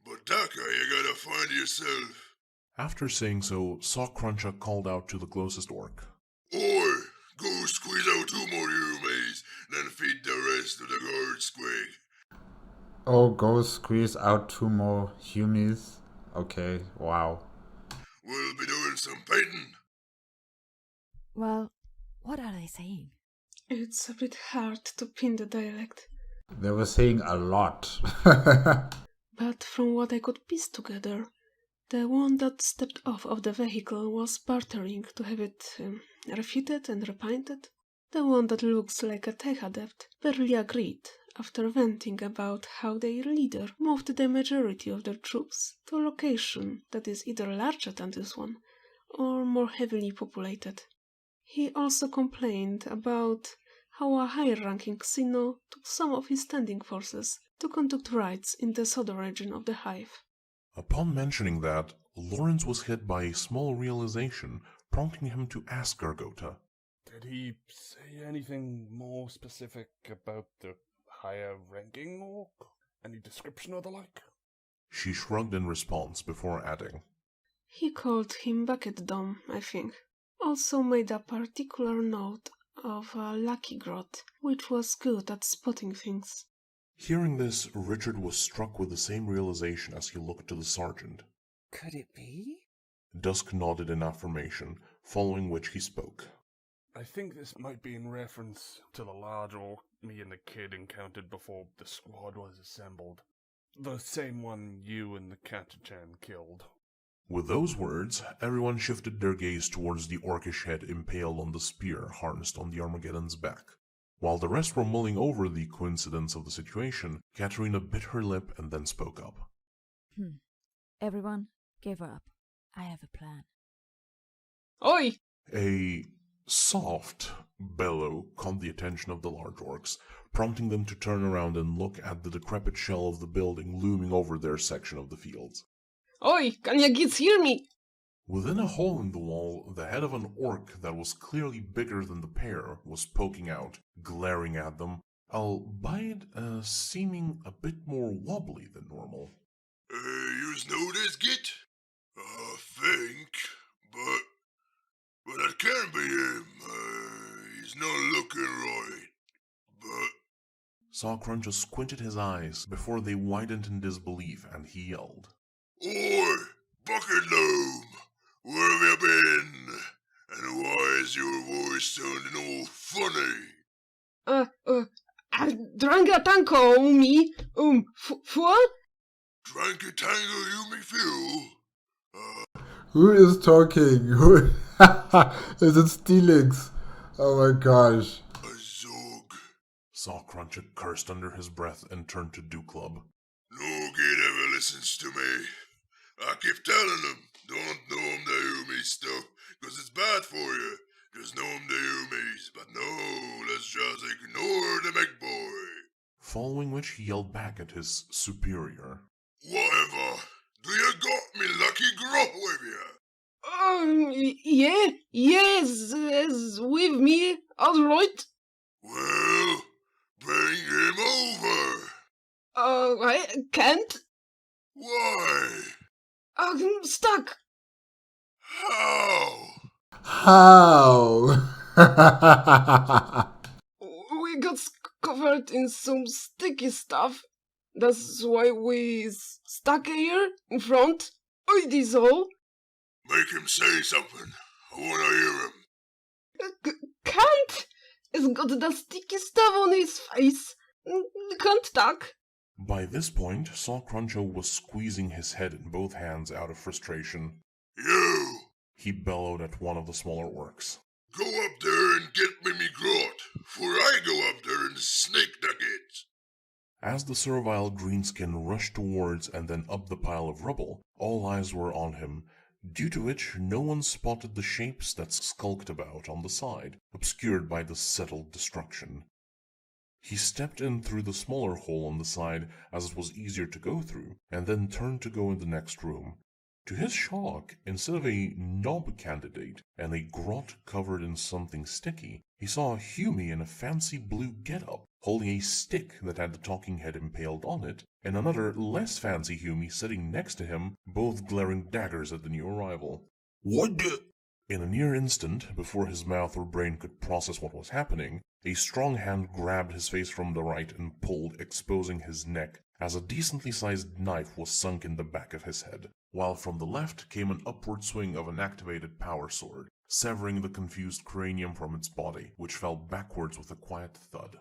But Daka, you gotta find yourself. After saying so, Cruncher called out to the closest orc. Oi, go squeeze out 2 more humies, then feed the rest to the guard squig. Oh, go squeeze out 2 more humies. Okay, wow. We'll be doing some painting. Well, what are they saying? It's a bit hard to pin the dialect. They were saying a lot. But from what I could piece together, the one that stepped off of the vehicle was bartering to have it refitted and repainted. The one that looks like a tech adept barely agreed after venting about how their leader moved the majority of their troops to a location that is either larger than this one or more heavily populated. He also complained about how a higher-ranking Xeno took some of his standing forces to conduct raids in the southern region of the Hive. Upon mentioning that, Lawrence was hit by a small realization, prompting him to ask Gargota. Did he say anything more specific about the higher ranking orc? Any description or the like? She shrugged in response before adding. He called him Bucket Dome, I think. Also made a particular note of a lucky grot, which was good at spotting things. Hearing this, Richard was struck with the same realization as he looked to the sergeant. Could it be? Dusk nodded in affirmation, following which he spoke. I think this might be in reference to the large orc me and the kid encountered before the squad was assembled. The same one you and the Katachan killed. With those words, everyone shifted their gaze towards the orcish head impaled on the spear harnessed on the Armageddon's back. While the rest were mulling over the coincidence of the situation, Katerina bit her lip and then spoke up. Everyone, give her up. I have a plan. Oi! A soft bellow caught the attention of the large orcs, prompting them to turn around and look at the decrepit shell of the building looming over their section of the fields. Oi! Can you kids hear me? Within a hole in the wall, the head of an orc that was clearly bigger than the pair was poking out, glaring at them, albeit seeming a bit more wobbly than normal. Yous know this git? I think, but that can't be him. He's not looking right. But Cruncher squinted his eyes before they widened in disbelief, and he yelled, Oi, Bucket Loom! Where have you been? And why is your voice sounding all funny? Drank a tanko, me, full? Drank a tango you me feel? Who is talking? Who is it? Steelix? Oh my gosh. A zog. Cruncher cursed under his breath and turned to Duclub. No kid ever listens to me. I keep telling them, don't know them the Humies stuff, cause it's bad for you. Just know them the Humies, but no, let's just ignore the big boy. Following which he yelled back at his superior. Whatever. Do you got me lucky grot with you? Yes, with me, alright. Well, bring him over. I can't. Why? I'm stuck. How? We got covered in some sticky stuff. That's why we stuck here in front. It is all. Make him say something. I wanna hear him. Can't. He's got the sticky stuff on his face. Can't talk. By this point, Cruncher was squeezing his head in both hands out of frustration. You! he bellowed at one of the smaller orcs. Go up there and get me grot, for I go up there and snake nugget. As the servile greenskin rushed towards and then up the pile of rubble, all eyes were on him, due to which no one spotted the shapes that skulked about on the side, obscured by the settled destruction. He stepped in through the smaller hole on the side as it was easier to go through, and then turned to go in the next room. To his shock, instead of a knob candidate and a grot covered in something sticky, he saw a Hume in a fancy blue getup, holding a stick that had the talking head impaled on it, and another less fancy Hume sitting next to him, both glaring daggers at the new arrival. What the? In a near instant, before his mouth or brain could process what was happening, a strong hand grabbed his face from the right and pulled, exposing his neck, as a decently sized knife was sunk in the back of his head, while from the left came an upward swing of an activated power sword, severing the confused cranium from its body, which fell backwards with a quiet thud.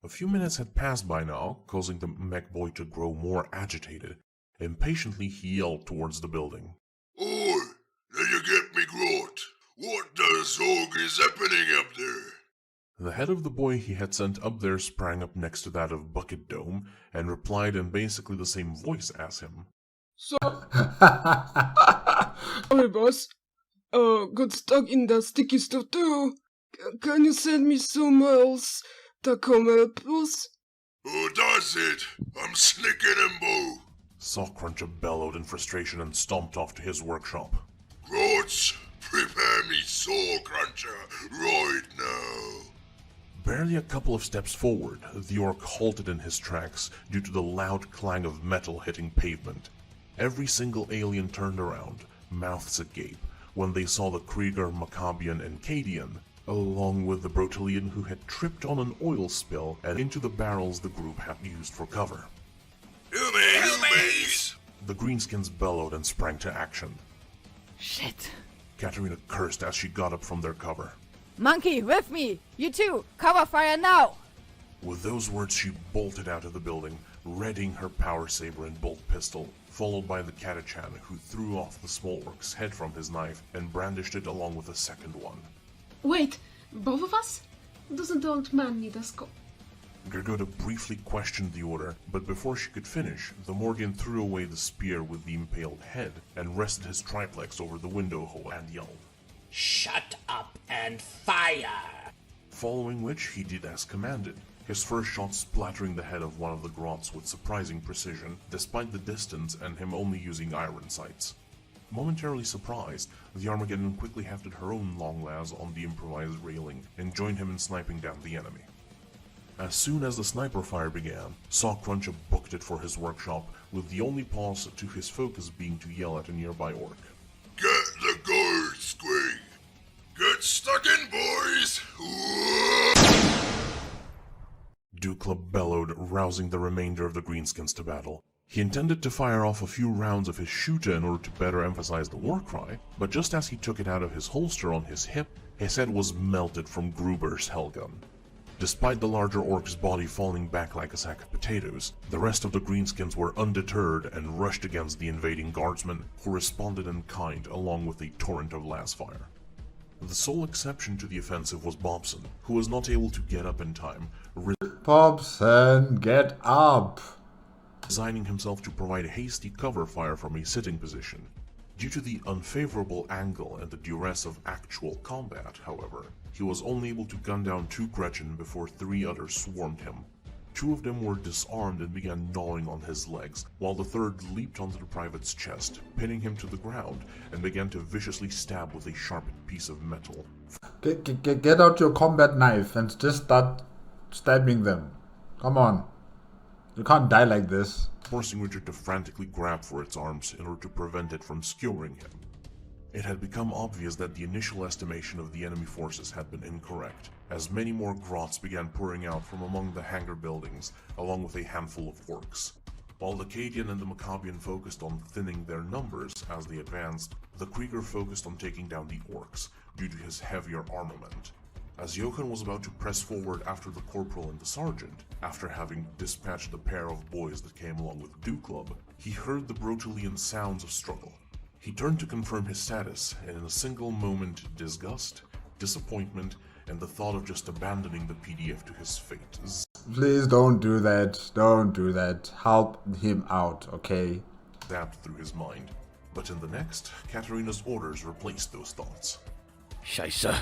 A few minutes had passed by now, causing the mech boy to grow more agitated. Impatiently he yelled towards the building. Oi, did you get me grot? What the zog is happening up there? The head of the boy he had sent up there sprang up next to that of Bucket Dome, and replied in basically the same voice as him. Sorry, boss. Got stuck in that sticky stuff too. Can you send me some else to come help us? Oh, that's it. I'm snicking him, Bo. Sockcruncher bellowed in frustration and stomped off to his workshop. Grots, prepare me Soul Cruncher right now. Barely a couple of steps forward, the orc halted in his tracks due to the loud clang of metal hitting pavement. Every single alien turned around, mouths agape, when they saw the Krieger, Maccabian, and Cadian, along with the Brotelian who had tripped on an oil spill and into the barrels the group had used for cover. Humays! The greenskins bellowed and sprang to action. Shit. Katerina cursed as she got up from their cover. Monkey, with me! You too! Cover fire now! With those words she bolted out of the building, readying her power saber and bolt pistol, followed by the Katachan, who threw off the small orc's head from his knife and brandished it along with a second one. Wait, both of us? Doesn't the old man need a scope? Gergoda briefly questioned the order, but before she could finish, the Morgan threw away the spear with the impaled head and rested his triplex over the window hole and yelled, Shut up and fire! Following which he did as commanded, his first shot splattering the head of one of the grots with surprising precision, despite the distance and him only using iron sights. Momentarily surprised, the Armageddon quickly hefted her own long las on the improvised railing and joined him in sniping down the enemy. As soon as the sniper fire began, Sockcruncher booked it for his workshop, with the only pause to his focus being to yell at a nearby orc. Get the guard, Squig! Get stuck in, boys! Dukla bellowed, rousing the remainder of the greenskins to battle. He intended to fire off a few rounds of his shooter in order to better emphasize the war cry, but just as he took it out of his holster on his hip, his head was melted from Gruber's hellgun. Despite the larger orc's body falling back like a sack of potatoes, the rest of the greenskins were undeterred and rushed against the invading guardsmen, who responded in kind along with a torrent of las fire. The sole exception to the offensive was Bobson, who was not able to get up in time, Bobson, get up! resigning himself to provide hasty cover fire from a sitting position. Due to the unfavorable angle and the duress of actual combat, however, he was only able to gun down 2 Gretchen before 3 others swarmed him. 2 of them were disarmed and began gnawing on his legs, while the third leaped onto the private's chest, pinning him to the ground, and began to viciously stab with a sharpened piece of metal. Get out your combat knife and just start stabbing them. Come on. You can't die like this. Forcing Richard to frantically grab for its arms in order to prevent it from skewering him. It had become obvious that the initial estimation of the enemy forces had been incorrect, as many more grots began pouring out from among the hangar buildings, along with a handful of orcs. While the Cadian and the Maccabian focused on thinning their numbers as they advanced, the Krieger focused on taking down the orcs, due to his heavier armament. As Johann was about to press forward after the corporal and the sergeant, after having dispatched the pair of boys that came along with Duklub, he heard the Brotelian sounds of struggle. He turned to confirm his status, and in a single moment, disgust, disappointment, and the thought of just abandoning the PDF to his fate Please don't do that. Don't do that. Help him out, okay? zapped through his mind. But in the next, Katarina's orders replaced those thoughts. Scheisse.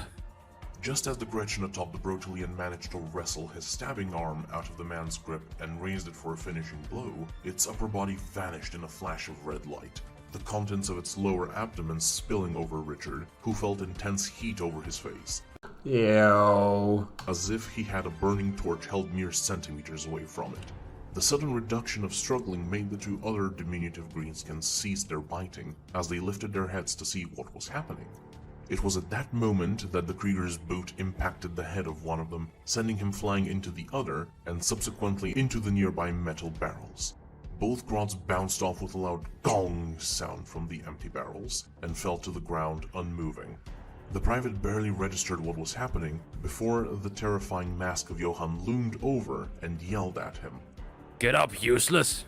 Just as the Gretchen atop the Brotelian managed to wrestle his stabbing arm out of the man's grip and raised it for a finishing blow, its upper body vanished in a flash of red light, the contents of its lower abdomen spilling over Richard, who felt intense heat over his face, Ew. as if he had a burning torch held mere centimeters away from it. The sudden reduction of struggling made the two other diminutive greenskins cease their biting as they lifted their heads to see what was happening. It was at that moment that the Krieger's boot impacted the head of one of them, sending him flying into the other, and subsequently into the nearby metal barrels. Both grots bounced off with a loud gong sound from the empty barrels, and fell to the ground unmoving. The private barely registered what was happening before the terrifying mask of Johann loomed over and yelled at him. Get up, useless!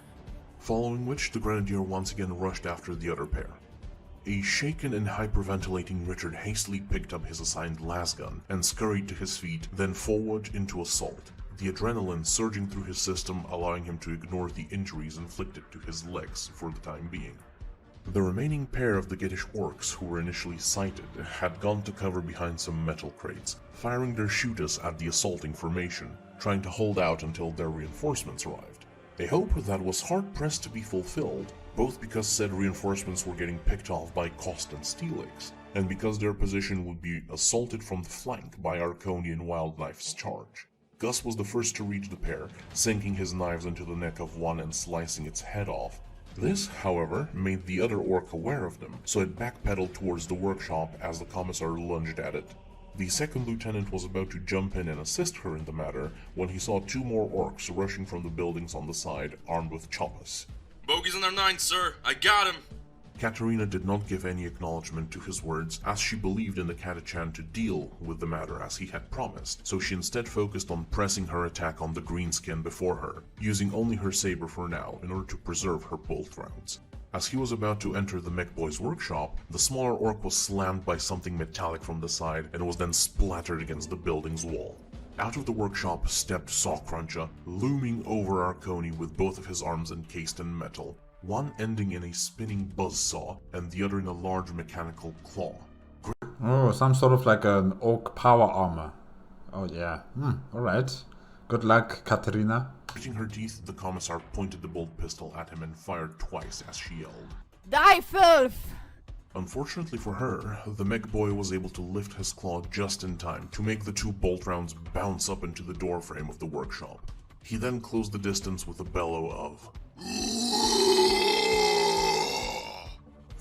Following which, the Grenadier once again rushed after the other pair. A shaken and hyperventilating Richard hastily picked up his assigned lasgun and scurried to his feet, then forward into assault, the adrenaline surging through his system, allowing him to ignore the injuries inflicted to his legs for the time being. The remaining pair of the Gittish orcs who were initially sighted had gone to cover behind some metal crates, firing their shooters at the assaulting formation, trying to hold out until their reinforcements arrived. A hope that was hard-pressed to be fulfilled, both because said reinforcements were getting picked off by Kost and Steelix, and because their position would be assaulted from the flank by Arconian Wildknife's charge. Gus was the first to reach the pair, sinking his knives into the neck of one and slicing its head off. This, however, made the other orc aware of them, so it backpedaled towards the workshop as the commissar lunged at it. The second lieutenant was about to jump in and assist her in the matter when he saw two more orcs rushing from the buildings on the side, armed with choppas. Bogies on our 9, sir. I got him. Katarina did not give any acknowledgement to his words, as she believed in the Catachan to deal with the matter as he had promised, so she instead focused on pressing her attack on the greenskin before her, using only her saber for now in order to preserve her bolt rounds. As he was about to enter the mech boy's workshop, the smaller orc was slammed by something metallic from the side and was then splattered against the building's wall. Out of the workshop stepped Sawcruncha, looming over Arconi with both of his arms encased in metal, one ending in a spinning buzzsaw and the other in a large mechanical claw. Oh, some sort of like an oak power armor. Oh yeah. Alright. Good luck, Katarina. Gritting her teeth, the commissar pointed the bolt pistol at him and fired twice as she yelled. Die, filth! Unfortunately for her, the mech boy was able to lift his claw just in time to make the two bolt rounds bounce up into the doorframe of the workshop. He then closed the distance with a bellow of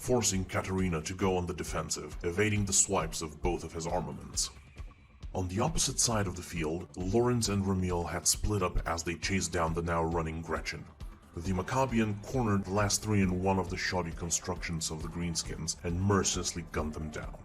forcing Katarina to go on the defensive, evading the swipes of both of his armaments. On the opposite side of the field, Lorenz and Ramil had split up as they chased down the now running Gretchen. The Maccabian cornered the last three in one of the shoddy constructions of the greenskins and mercilessly gunned them down.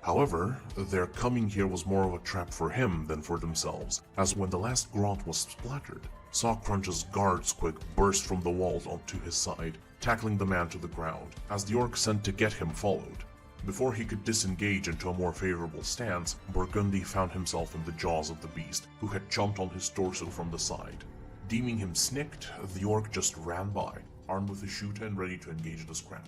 However, their coming here was more of a trap for him than for themselves, as when the last grot was splattered, Sawcrunch's guard squig burst from the walls onto his side, tackling the man to the ground, as the orc sent to get him followed. Before he could disengage into a more favorable stance, Burgundy found himself in the jaws of the beast, who had chomped on his torso from the side. Deeming him snicked, the orc just ran by, armed with a shoot and ready to engage the scrap.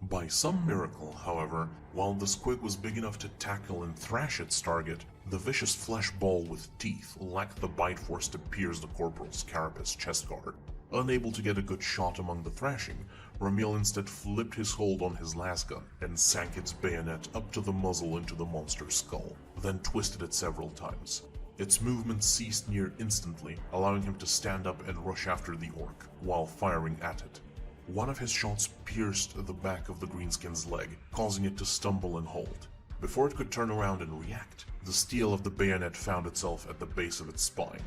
By some miracle, however, while the squig was big enough to tackle and thrash its target, the vicious flesh ball with teeth lacked the bite force to pierce the corporal's carapace chest guard. Unable to get a good shot among the thrashing, Ramil instead flipped his hold on his lasgun and sank its bayonet up to the muzzle into the monster's skull, then twisted it several times. Its movement ceased near instantly, allowing him to stand up and rush after the orc, while firing at it. One of his shots pierced the back of the greenskin's leg, causing it to stumble and hold. Before it could turn around and react, the steel of the bayonet found itself at the base of its spine.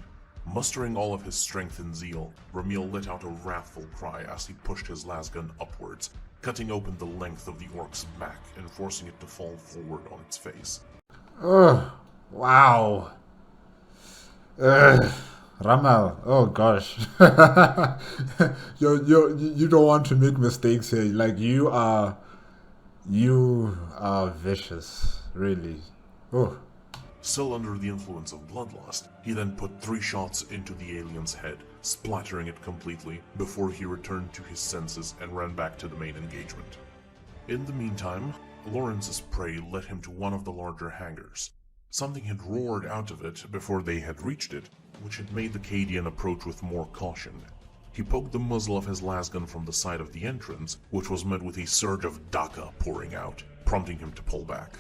Mustering all of his strength and zeal, Ramil let out a wrathful cry as he pushed his lasgun upwards, cutting open the length of the orc's back and forcing it to fall forward on its face. Ugh. Wow. Ramal, oh gosh. you don't want to make mistakes here. Like, you are You are vicious, really. Oh. Still under the influence of bloodlust, he then put 3 shots into the alien's head, splattering it completely before he returned to his senses and ran back to the main engagement. In the meantime, Lawrence's prey led him to one of the larger hangars. Something had roared out of it before they had reached it, which had made the Cadian approach with more caution. He poked the muzzle of his lasgun from the side of the entrance, which was met with a surge of Daka pouring out, prompting him to pull back.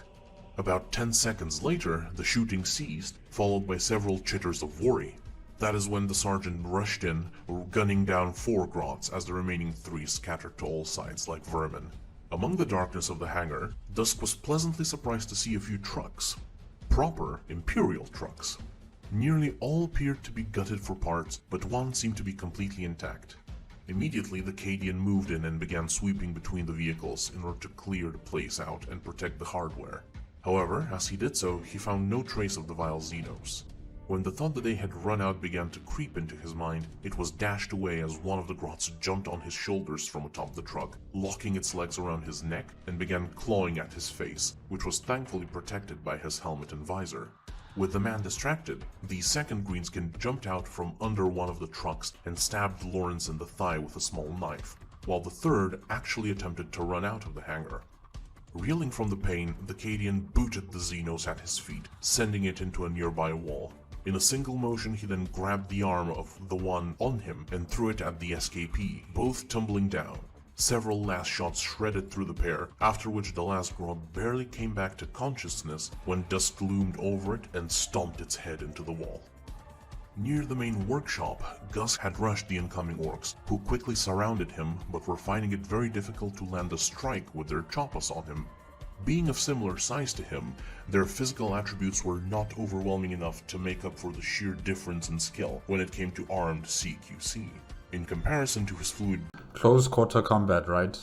About 10 seconds later, the shooting ceased, followed by several chitters of worry. That is when the sergeant rushed in, gunning down 4 grots as the remaining 3 scattered to all sides like vermin. Among the darkness of the hangar, Dusk was pleasantly surprised to see a few trucks. Proper Imperial trucks. Nearly all appeared to be gutted for parts, but one seemed to be completely intact. Immediately, the Cadian moved in and began sweeping between the vehicles in order to clear the place out and protect the hardware. However, as he did so, he found no trace of the vile Xenos. When the thought that they had run out began to creep into his mind, it was dashed away as one of the grots jumped on his shoulders from atop the truck, locking its legs around his neck and began clawing at his face, which was thankfully protected by his helmet and visor. With the man distracted, the second greenskin jumped out from under one of the trucks and stabbed Lawrence in the thigh with a small knife, while the third actually attempted to run out of the hangar. Reeling from the pain, the Cadian booted the Xenos at his feet, sending it into a nearby wall. In a single motion, he then grabbed the arm of the one on him and threw it at the escapee, both tumbling down. Several last shots shredded through the pair, after which the last grot barely came back to consciousness when Dusk loomed over it and stomped its head into the wall. Near the main workshop, Gus had rushed the incoming orcs, who quickly surrounded him but were finding it very difficult to land a strike with their choppas on him. Being of similar size to him, their physical attributes were not overwhelming enough to make up for the sheer difference in skill when it came to armed CQC. In comparison to his fluid Close quarter combat, right?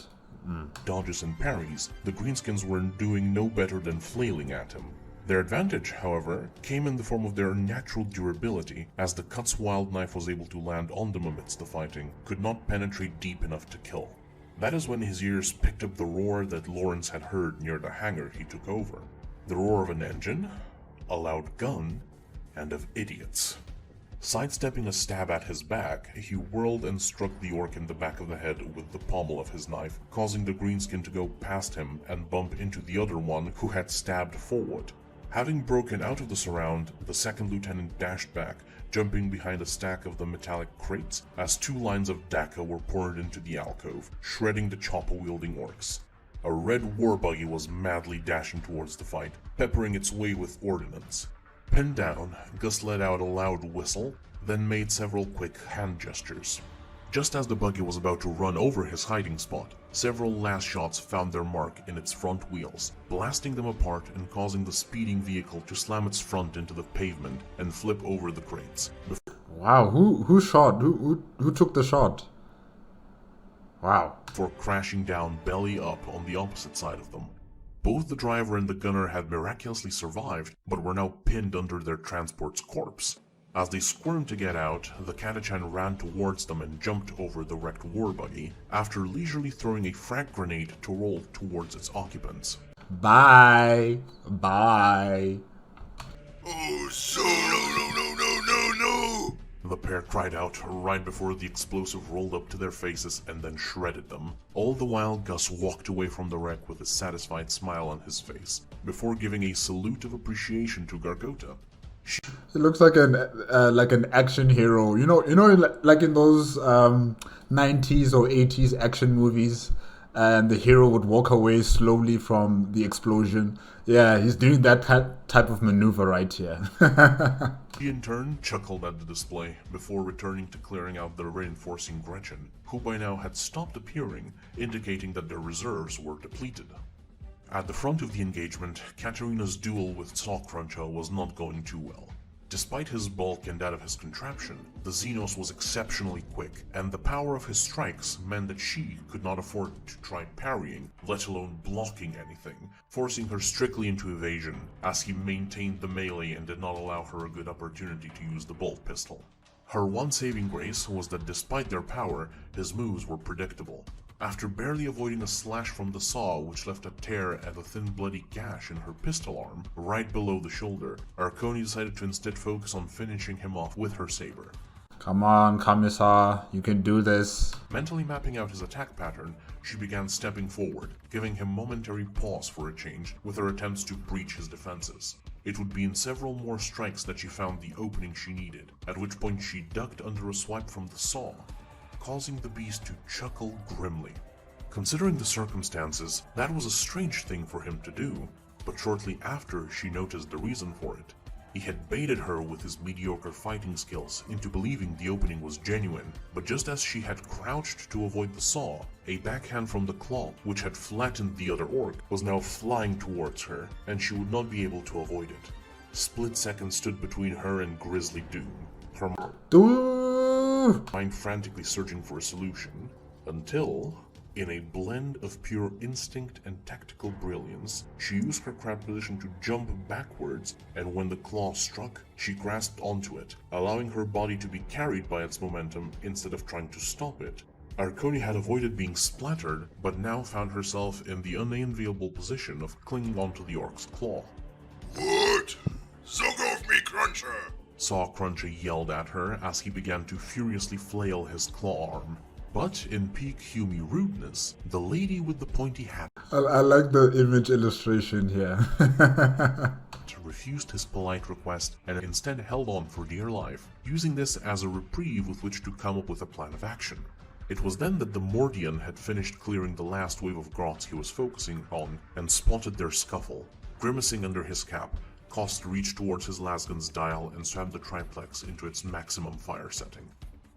dodges and parries, the Greenskins were doing no better than flailing at him. Their advantage, however, came in the form of their natural durability, as the Cut's wild knife was able to land on them amidst the fighting, could not penetrate deep enough to kill. That is when his ears picked up the roar that Lawrence had heard near the hangar he took over. The roar of an engine, a loud gun, and of idiots. Sidestepping a stab at his back, he whirled and struck the orc in the back of the head with the pommel of his knife, causing the greenskin to go past him and bump into the other one who had stabbed forward. Having broken out of the surround, the second lieutenant dashed back, jumping behind a stack of the metallic crates as 2 lines of Daka were poured into the alcove, shredding the chopper-wielding orcs. A red war buggy was madly dashing towards the fight, peppering its way with ordnance. Pinned down, Gus let out a loud whistle, then made several quick hand gestures. Just as the buggy was about to run over his hiding spot, several last shots found their mark in its front wheels, blasting them apart and causing the speeding vehicle to slam its front into the pavement and flip over the crates. Wow, who shot? Who took the shot? Wow. Before crashing down belly up on the opposite side of them. Both the driver and the gunner had miraculously survived, but were now pinned under their transport's corpse. As they squirmed to get out, the Catachan ran towards them and jumped over the wrecked war buggy, after leisurely throwing a frag grenade to roll towards its occupants. Bye. Bye. Oh, so no. The pair cried out right before the explosive rolled up to their faces and then shredded them. All the while, Gus walked away from the wreck with a satisfied smile on his face, before giving a salute of appreciation to Gargota. He looks like an action hero. You know, like in those 90s or 80s action movies, and the hero would walk away slowly from the explosion. Yeah, he's doing that type of maneuver right here. He in turn chuckled at the display before returning to clearing out the reinforcing Gretchen, who by now had stopped appearing, indicating that their reserves were depleted. At the front of the engagement, Katarina's duel with KRissCHU was not going too well. Despite his bulk and that of his contraption, the Xenos was exceptionally quick, and the power of his strikes meant that she could not afford to try parrying, let alone blocking anything, forcing her strictly into evasion, as he maintained the melee and did not allow her a good opportunity to use the bolt pistol. Her one saving grace was that despite their power, his moves were predictable. After barely avoiding a slash from the saw which left a tear and a thin bloody gash in her pistol arm right below the shoulder, Arconi decided to instead focus on finishing him off with her saber. Come on, Commissar, you can do this. Mentally mapping out his attack pattern, she began stepping forward, giving him momentary pause for a change with her attempts to breach his defenses. It would be in several more strikes that she found the opening she needed, at which point she ducked under a swipe from the saw, causing the beast to chuckle grimly. Considering the circumstances, that was a strange thing for him to do, but shortly after she noticed the reason for it. He had baited her with his mediocre fighting skills into believing the opening was genuine, but just as she had crouched to avoid the saw, a backhand from the claw, which had flattened the other orc, was now flying towards her, and she would not be able to avoid it. Split seconds stood between her and Grisly Doom, her mind frantically searching for a solution, until, in a blend of pure instinct and tactical brilliance, she used her crab position to jump backwards, and when the claw struck, she grasped onto it, allowing her body to be carried by its momentum instead of trying to stop it. Arconi had avoided being splattered, but now found herself in the unenviable position of clinging onto the orc's claw. What? Suck off me, Cruncher! Saw Cruncher yelled at her as he began to furiously flail his claw arm. But in peak Hume rudeness, the lady with the pointy hat I like the image illustration here. refused his polite request and instead held on for dear life, using this as a reprieve with which to come up with a plan of action. It was then that the Mordian had finished clearing the last wave of grots he was focusing on and spotted their scuffle. Grimacing under his cap, Kost reached towards his lasgun's dial and slammed the triplex into its maximum fire setting.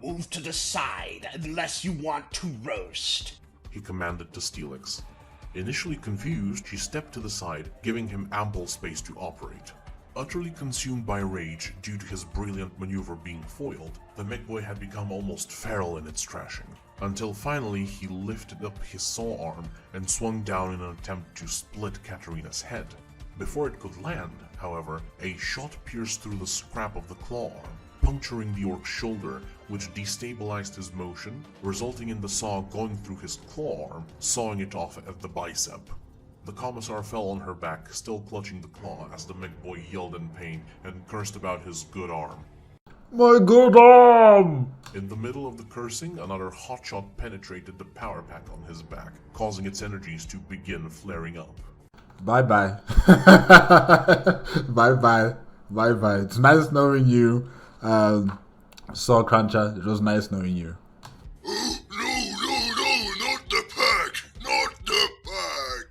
Move to the side unless you want to roast, he commanded to Steelix. Initially confused, she stepped to the side, giving him ample space to operate. Utterly consumed by rage due to his brilliant maneuver being foiled, the Megboy had become almost feral in its trashing, until finally he lifted up his saw arm and swung down in an attempt to split Katarina's head. Before it could land, however, a shot pierced through the scrap of the claw arm, puncturing the orc's shoulder, which destabilized his motion, resulting in the saw going through his claw arm, sawing it off at the bicep. The Commissar fell on her back, still clutching the claw, as the Megboy yelled in pain and cursed about his good arm. My good arm! In the middle of the cursing, another hotshot penetrated the power pack on his back, causing its energies to begin flaring up. Bye-bye. Bye-bye. Bye-bye. It's nice knowing you. Saw Cruncher, it was nice knowing you. Oh, no, not the pack! Not the pack!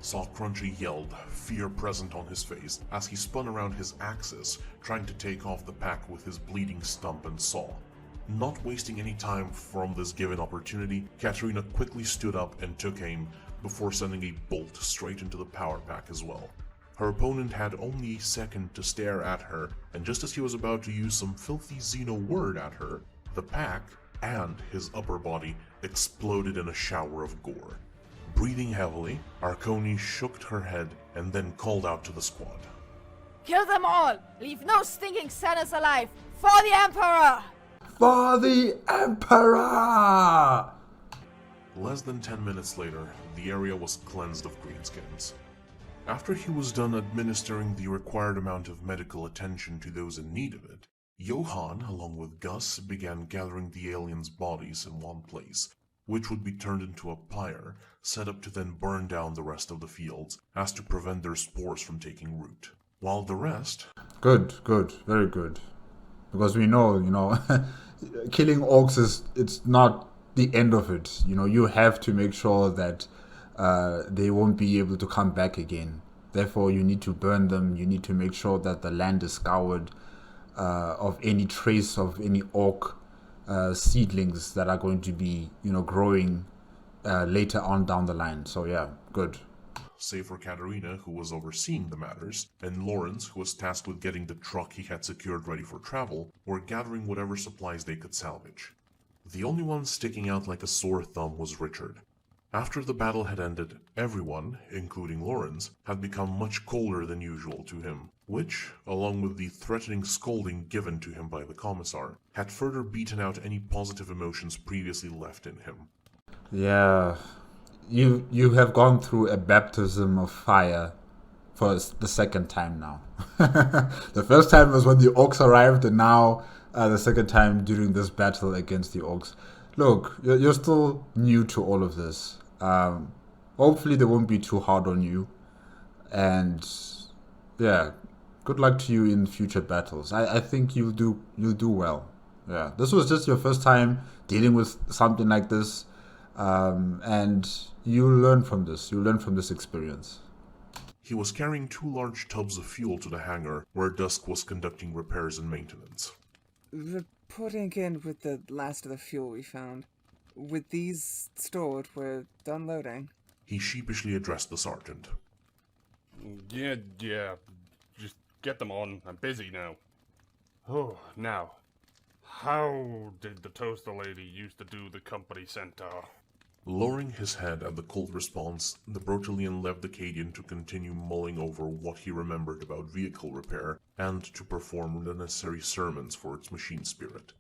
Saw Cruncher yelled, fear present on his face, as he spun around his axis, trying to take off the pack with his bleeding stump and saw. Not wasting any time from this given opportunity, Katarina quickly stood up and took aim, before sending a bolt straight into the power pack as well. Her opponent had only a second to stare at her, and just as he was about to use some filthy Xeno word at her, the pack, and his upper body, exploded in a shower of gore. Breathing heavily, Arconi shook her head and then called out to the squad. Kill them all! Leave no stinking sinners alive! For the Emperor! For the Emperor! Less than 10 minutes later, the area was cleansed of greenskins. After he was done administering the required amount of medical attention to those in need of it, Johann, along with Gus, began gathering the aliens' bodies in one place, which would be turned into a pyre, set up to then burn down the rest of the fields, as to prevent their spores from taking root. While the rest... Good, very good. Because we know, killing orcs it's not the end of it. You have to make sure that they won't be able to come back again. Therefore, you need to burn them. You need to make sure that the land is scoured of any trace of any orc seedlings that are going to be, growing later on down the line. So yeah, good. Save for Katarina, who was overseeing the matters, and Lawrence, who was tasked with getting the truck he had secured ready for travel, were gathering whatever supplies they could salvage. The only one sticking out like a sore thumb was Richard. After the battle had ended, everyone, including Lawrence, had become much colder than usual to him, which, along with the threatening scolding given to him by the Commissar, had further beaten out any positive emotions previously left in him. Yeah, you have gone through a baptism of fire for the second time now. The first time was when the orcs arrived, and now the second time during this battle against the orcs. Look, you're still new to all of this. Hopefully, they won't be too hard on you, and yeah, good luck to you in future battles. I think you'll do well. Yeah, this was just your first time dealing with something like this, and you'll learn from this. You'll learn from this experience. He was carrying 2 large tubs of fuel to the hangar where Dusk was conducting repairs and maintenance. Reporting in with the last of the fuel we found. With these stored, we're done loading. He sheepishly addressed the sergeant. Yeah. Just get them on. I'm busy now. Oh, now. How did the toaster lady used to do the company centaur? Lowering his head at the cold response, the Brotelian left the Cadian to continue mulling over what he remembered about vehicle repair and to perform the necessary sermons for its machine spirit.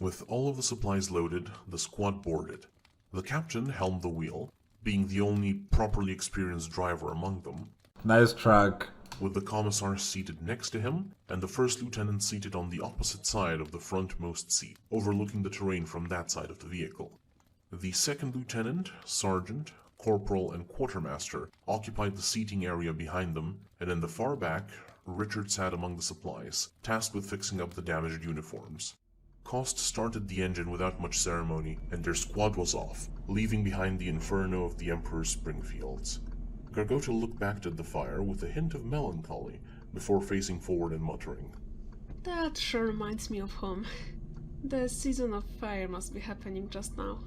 With all of the supplies loaded, the squad boarded. The captain helmed the wheel, being the only properly experienced driver among them, Nice truck. with the commissar seated next to him and the first lieutenant seated on the opposite side of the frontmost seat, overlooking the terrain from that side of the vehicle. The second lieutenant, sergeant, corporal, and quartermaster occupied the seating area behind them, and in the far back, Richard sat among the supplies, tasked with fixing up the damaged uniforms. Cost started the engine without much ceremony, and their squad was off, leaving behind the inferno of the Emperor's Springfields. Gargota looked back at the fire with a hint of melancholy, before facing forward and muttering. That sure reminds me of home. The season of fire must be happening just now.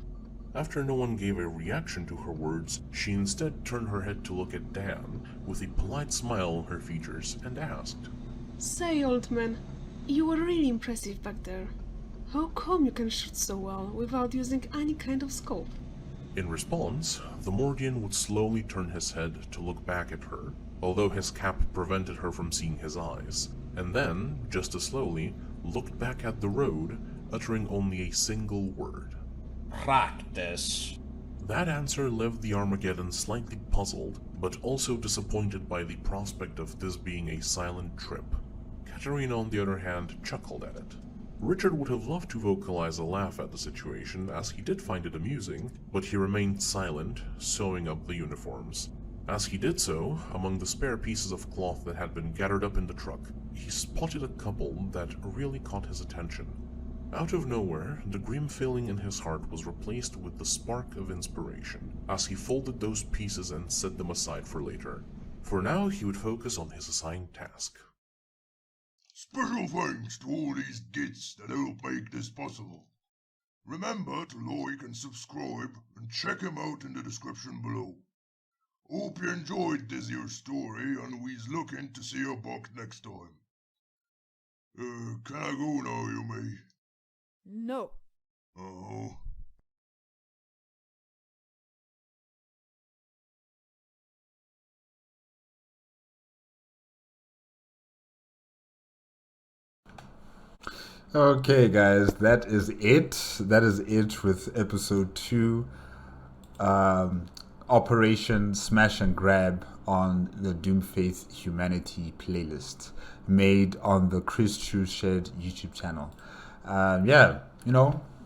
After no one gave a reaction to her words, she instead turned her head to look at Dan, with a polite smile on her features, and asked, Say, old man, you were really impressive back there. How come you can shoot so well without using any kind of scope? In response, the Mordian would slowly turn his head to look back at her, although his cap prevented her from seeing his eyes, and then, just as slowly, looked back at the road, uttering only a single word. Practice. That answer left the Armageddon slightly puzzled, but also disappointed by the prospect of this being a silent trip. Katerina, on the other hand, chuckled at it. Richard would have loved to vocalize a laugh at the situation, as he did find it amusing, but he remained silent, sewing up the uniforms. As he did so, among the spare pieces of cloth that had been gathered up in the truck, he spotted a couple that really caught his attention. Out of nowhere, the grim feeling in his heart was replaced with the spark of inspiration, as he folded those pieces and set them aside for later. For now, he would focus on his assigned task. Special thanks to all these gits that help make this possible. Remember to like and subscribe, and check him out in the description below. Hope you enjoyed this here story, and we's looking to see you back next time. Can I go now, you may? No. Oh. Okay, guys, that is it. That is it with episode 2. Operation Smash and Grab on the Doomfaith Humanity playlist, made on the KRissCHu shared YouTube channel.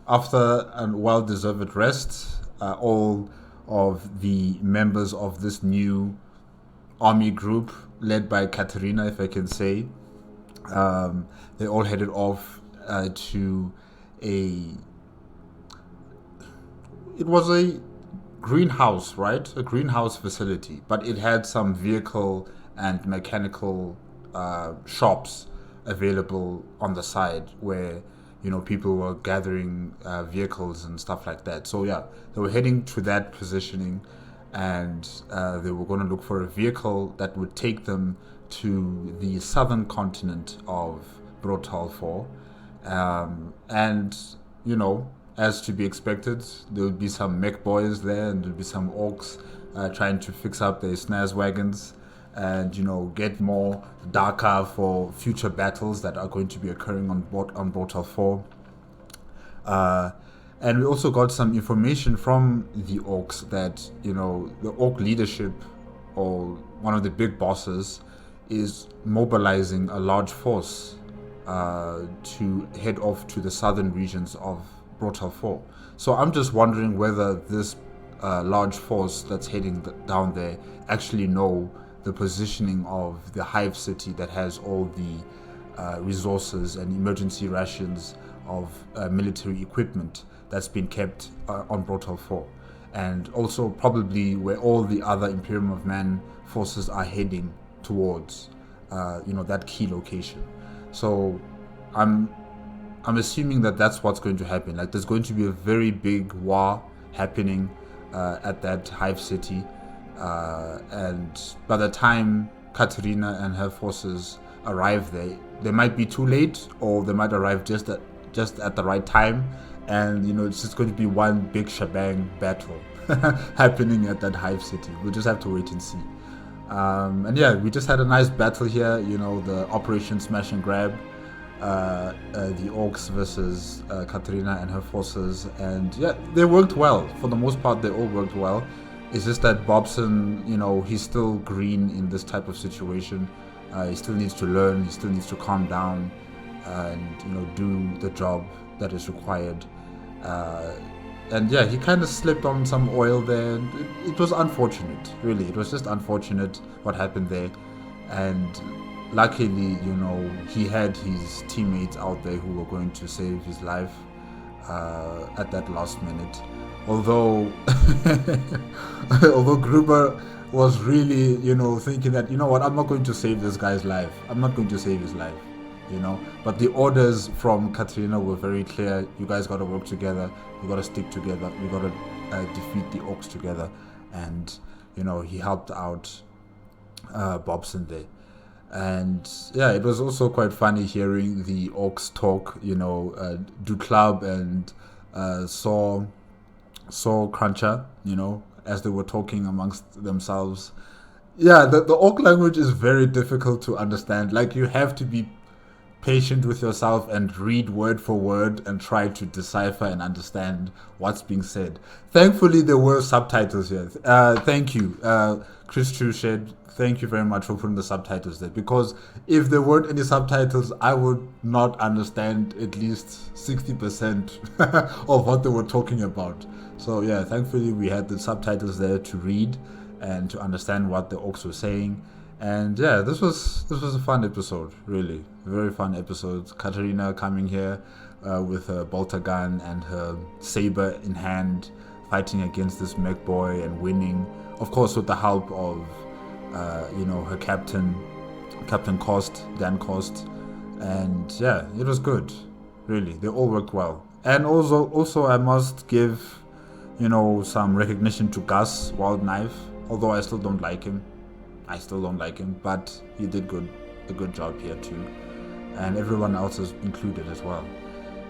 After a well-deserved rest, all of the members of this new army group, led by Katerina, if I can say, they all headed off to it was a greenhouse, right? A greenhouse facility, but it had some vehicle and mechanical shops available on the side where people were gathering vehicles and stuff like that. So yeah, they were heading to that positioning, and they were going to look for a vehicle that would take them to the southern continent of Brotal 4. And as to be expected, there would be some mech boys there, and there'll be some orcs trying to fix up their snaz wagons and get more darker for future battles that are going to be occurring on Brotal 4. And we also got some information from the orcs that, you know, the orc leadership, or one of the big bosses, is mobilizing a large force to head off to the southern regions of Brotal 4. So I'm just wondering whether this large force that's heading down there actually know the positioning of the hive city that has all the resources and emergency rations of military equipment that's been kept on Brotal 4, and also probably where all the other Imperium of Man forces are heading towards, you know, that key location. So I'm assuming that that's what's going to happen. Like, there's going to be a very big war happening at that hive city, and by the time Katerina and her forces arrive there, they might be too late, or they might arrive just at the right time, and you know, it's just going to be one big shebang battle happening at that hive city. We'll just have to wait and see. And yeah, we just had a nice battle here, you know, the Operation Smash and Grab, the orcs versus Katerina and her forces, and yeah, they worked well. For the most part, they all worked well. It's just that Bobson, you know, he's still green in this type of situation. He still needs to learn, he still needs to calm down and, you know, do the job that is required. And yeah, he kind of slipped on some oil there. It was unfortunate, really. It was just unfortunate what happened there. And luckily, you know, he had his teammates out there who were going to save his life at that last minute. Although, although Gruber was really, you know, thinking that, you know what, I'm not going to save this guy's life. I'm not going to save his life, you know. But the orders from Katerina were very clear. You guys got to work together. You got to stick together. We got to defeat the orcs together. And, you know, he helped out Bobson there. And yeah, it was also quite funny hearing the orcs talk, you know, do club and saw Cruncher, you know, as they were talking amongst themselves. Yeah, the orc language is very difficult to understand. Like, you have to be patient with yourself and read word for word and try to decipher and understand what's being said. Thankfully, there were subtitles here. Thank you, KRissCHu. Thank you very much for putting the subtitles there, because if there weren't any subtitles, I would not understand at least 60% of what they were talking about. So yeah, thankfully we had the subtitles there to read and to understand what the orcs were saying. And yeah, this was a fun episode, really, very fun episode. Katerina coming here with her bolter gun and her saber in hand, fighting against this mech boy and winning, of course, with the help of you know, her Captain Cost, Dan Cost. And yeah, it was good, really. They all worked well. And also I must give, you know, some recognition to Gus Wildknife, although I still don't like him. But he did a good job here too, and everyone else is included as well.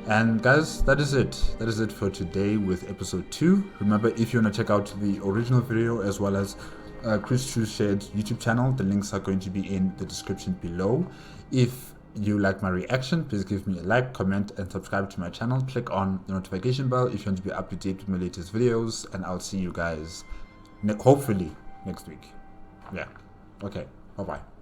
And guys, that is it for today with episode 2. Remember, if you want to check out the original video as well as KRissCHU shared YouTube channel, the links are going to be in the description below. If you like my reaction, please give me a like, comment, and subscribe to my channel. Click on the notification bell if you want to be up to date with my latest videos, and I'll see you guys hopefully next week. Yeah. Okay. Bye-bye.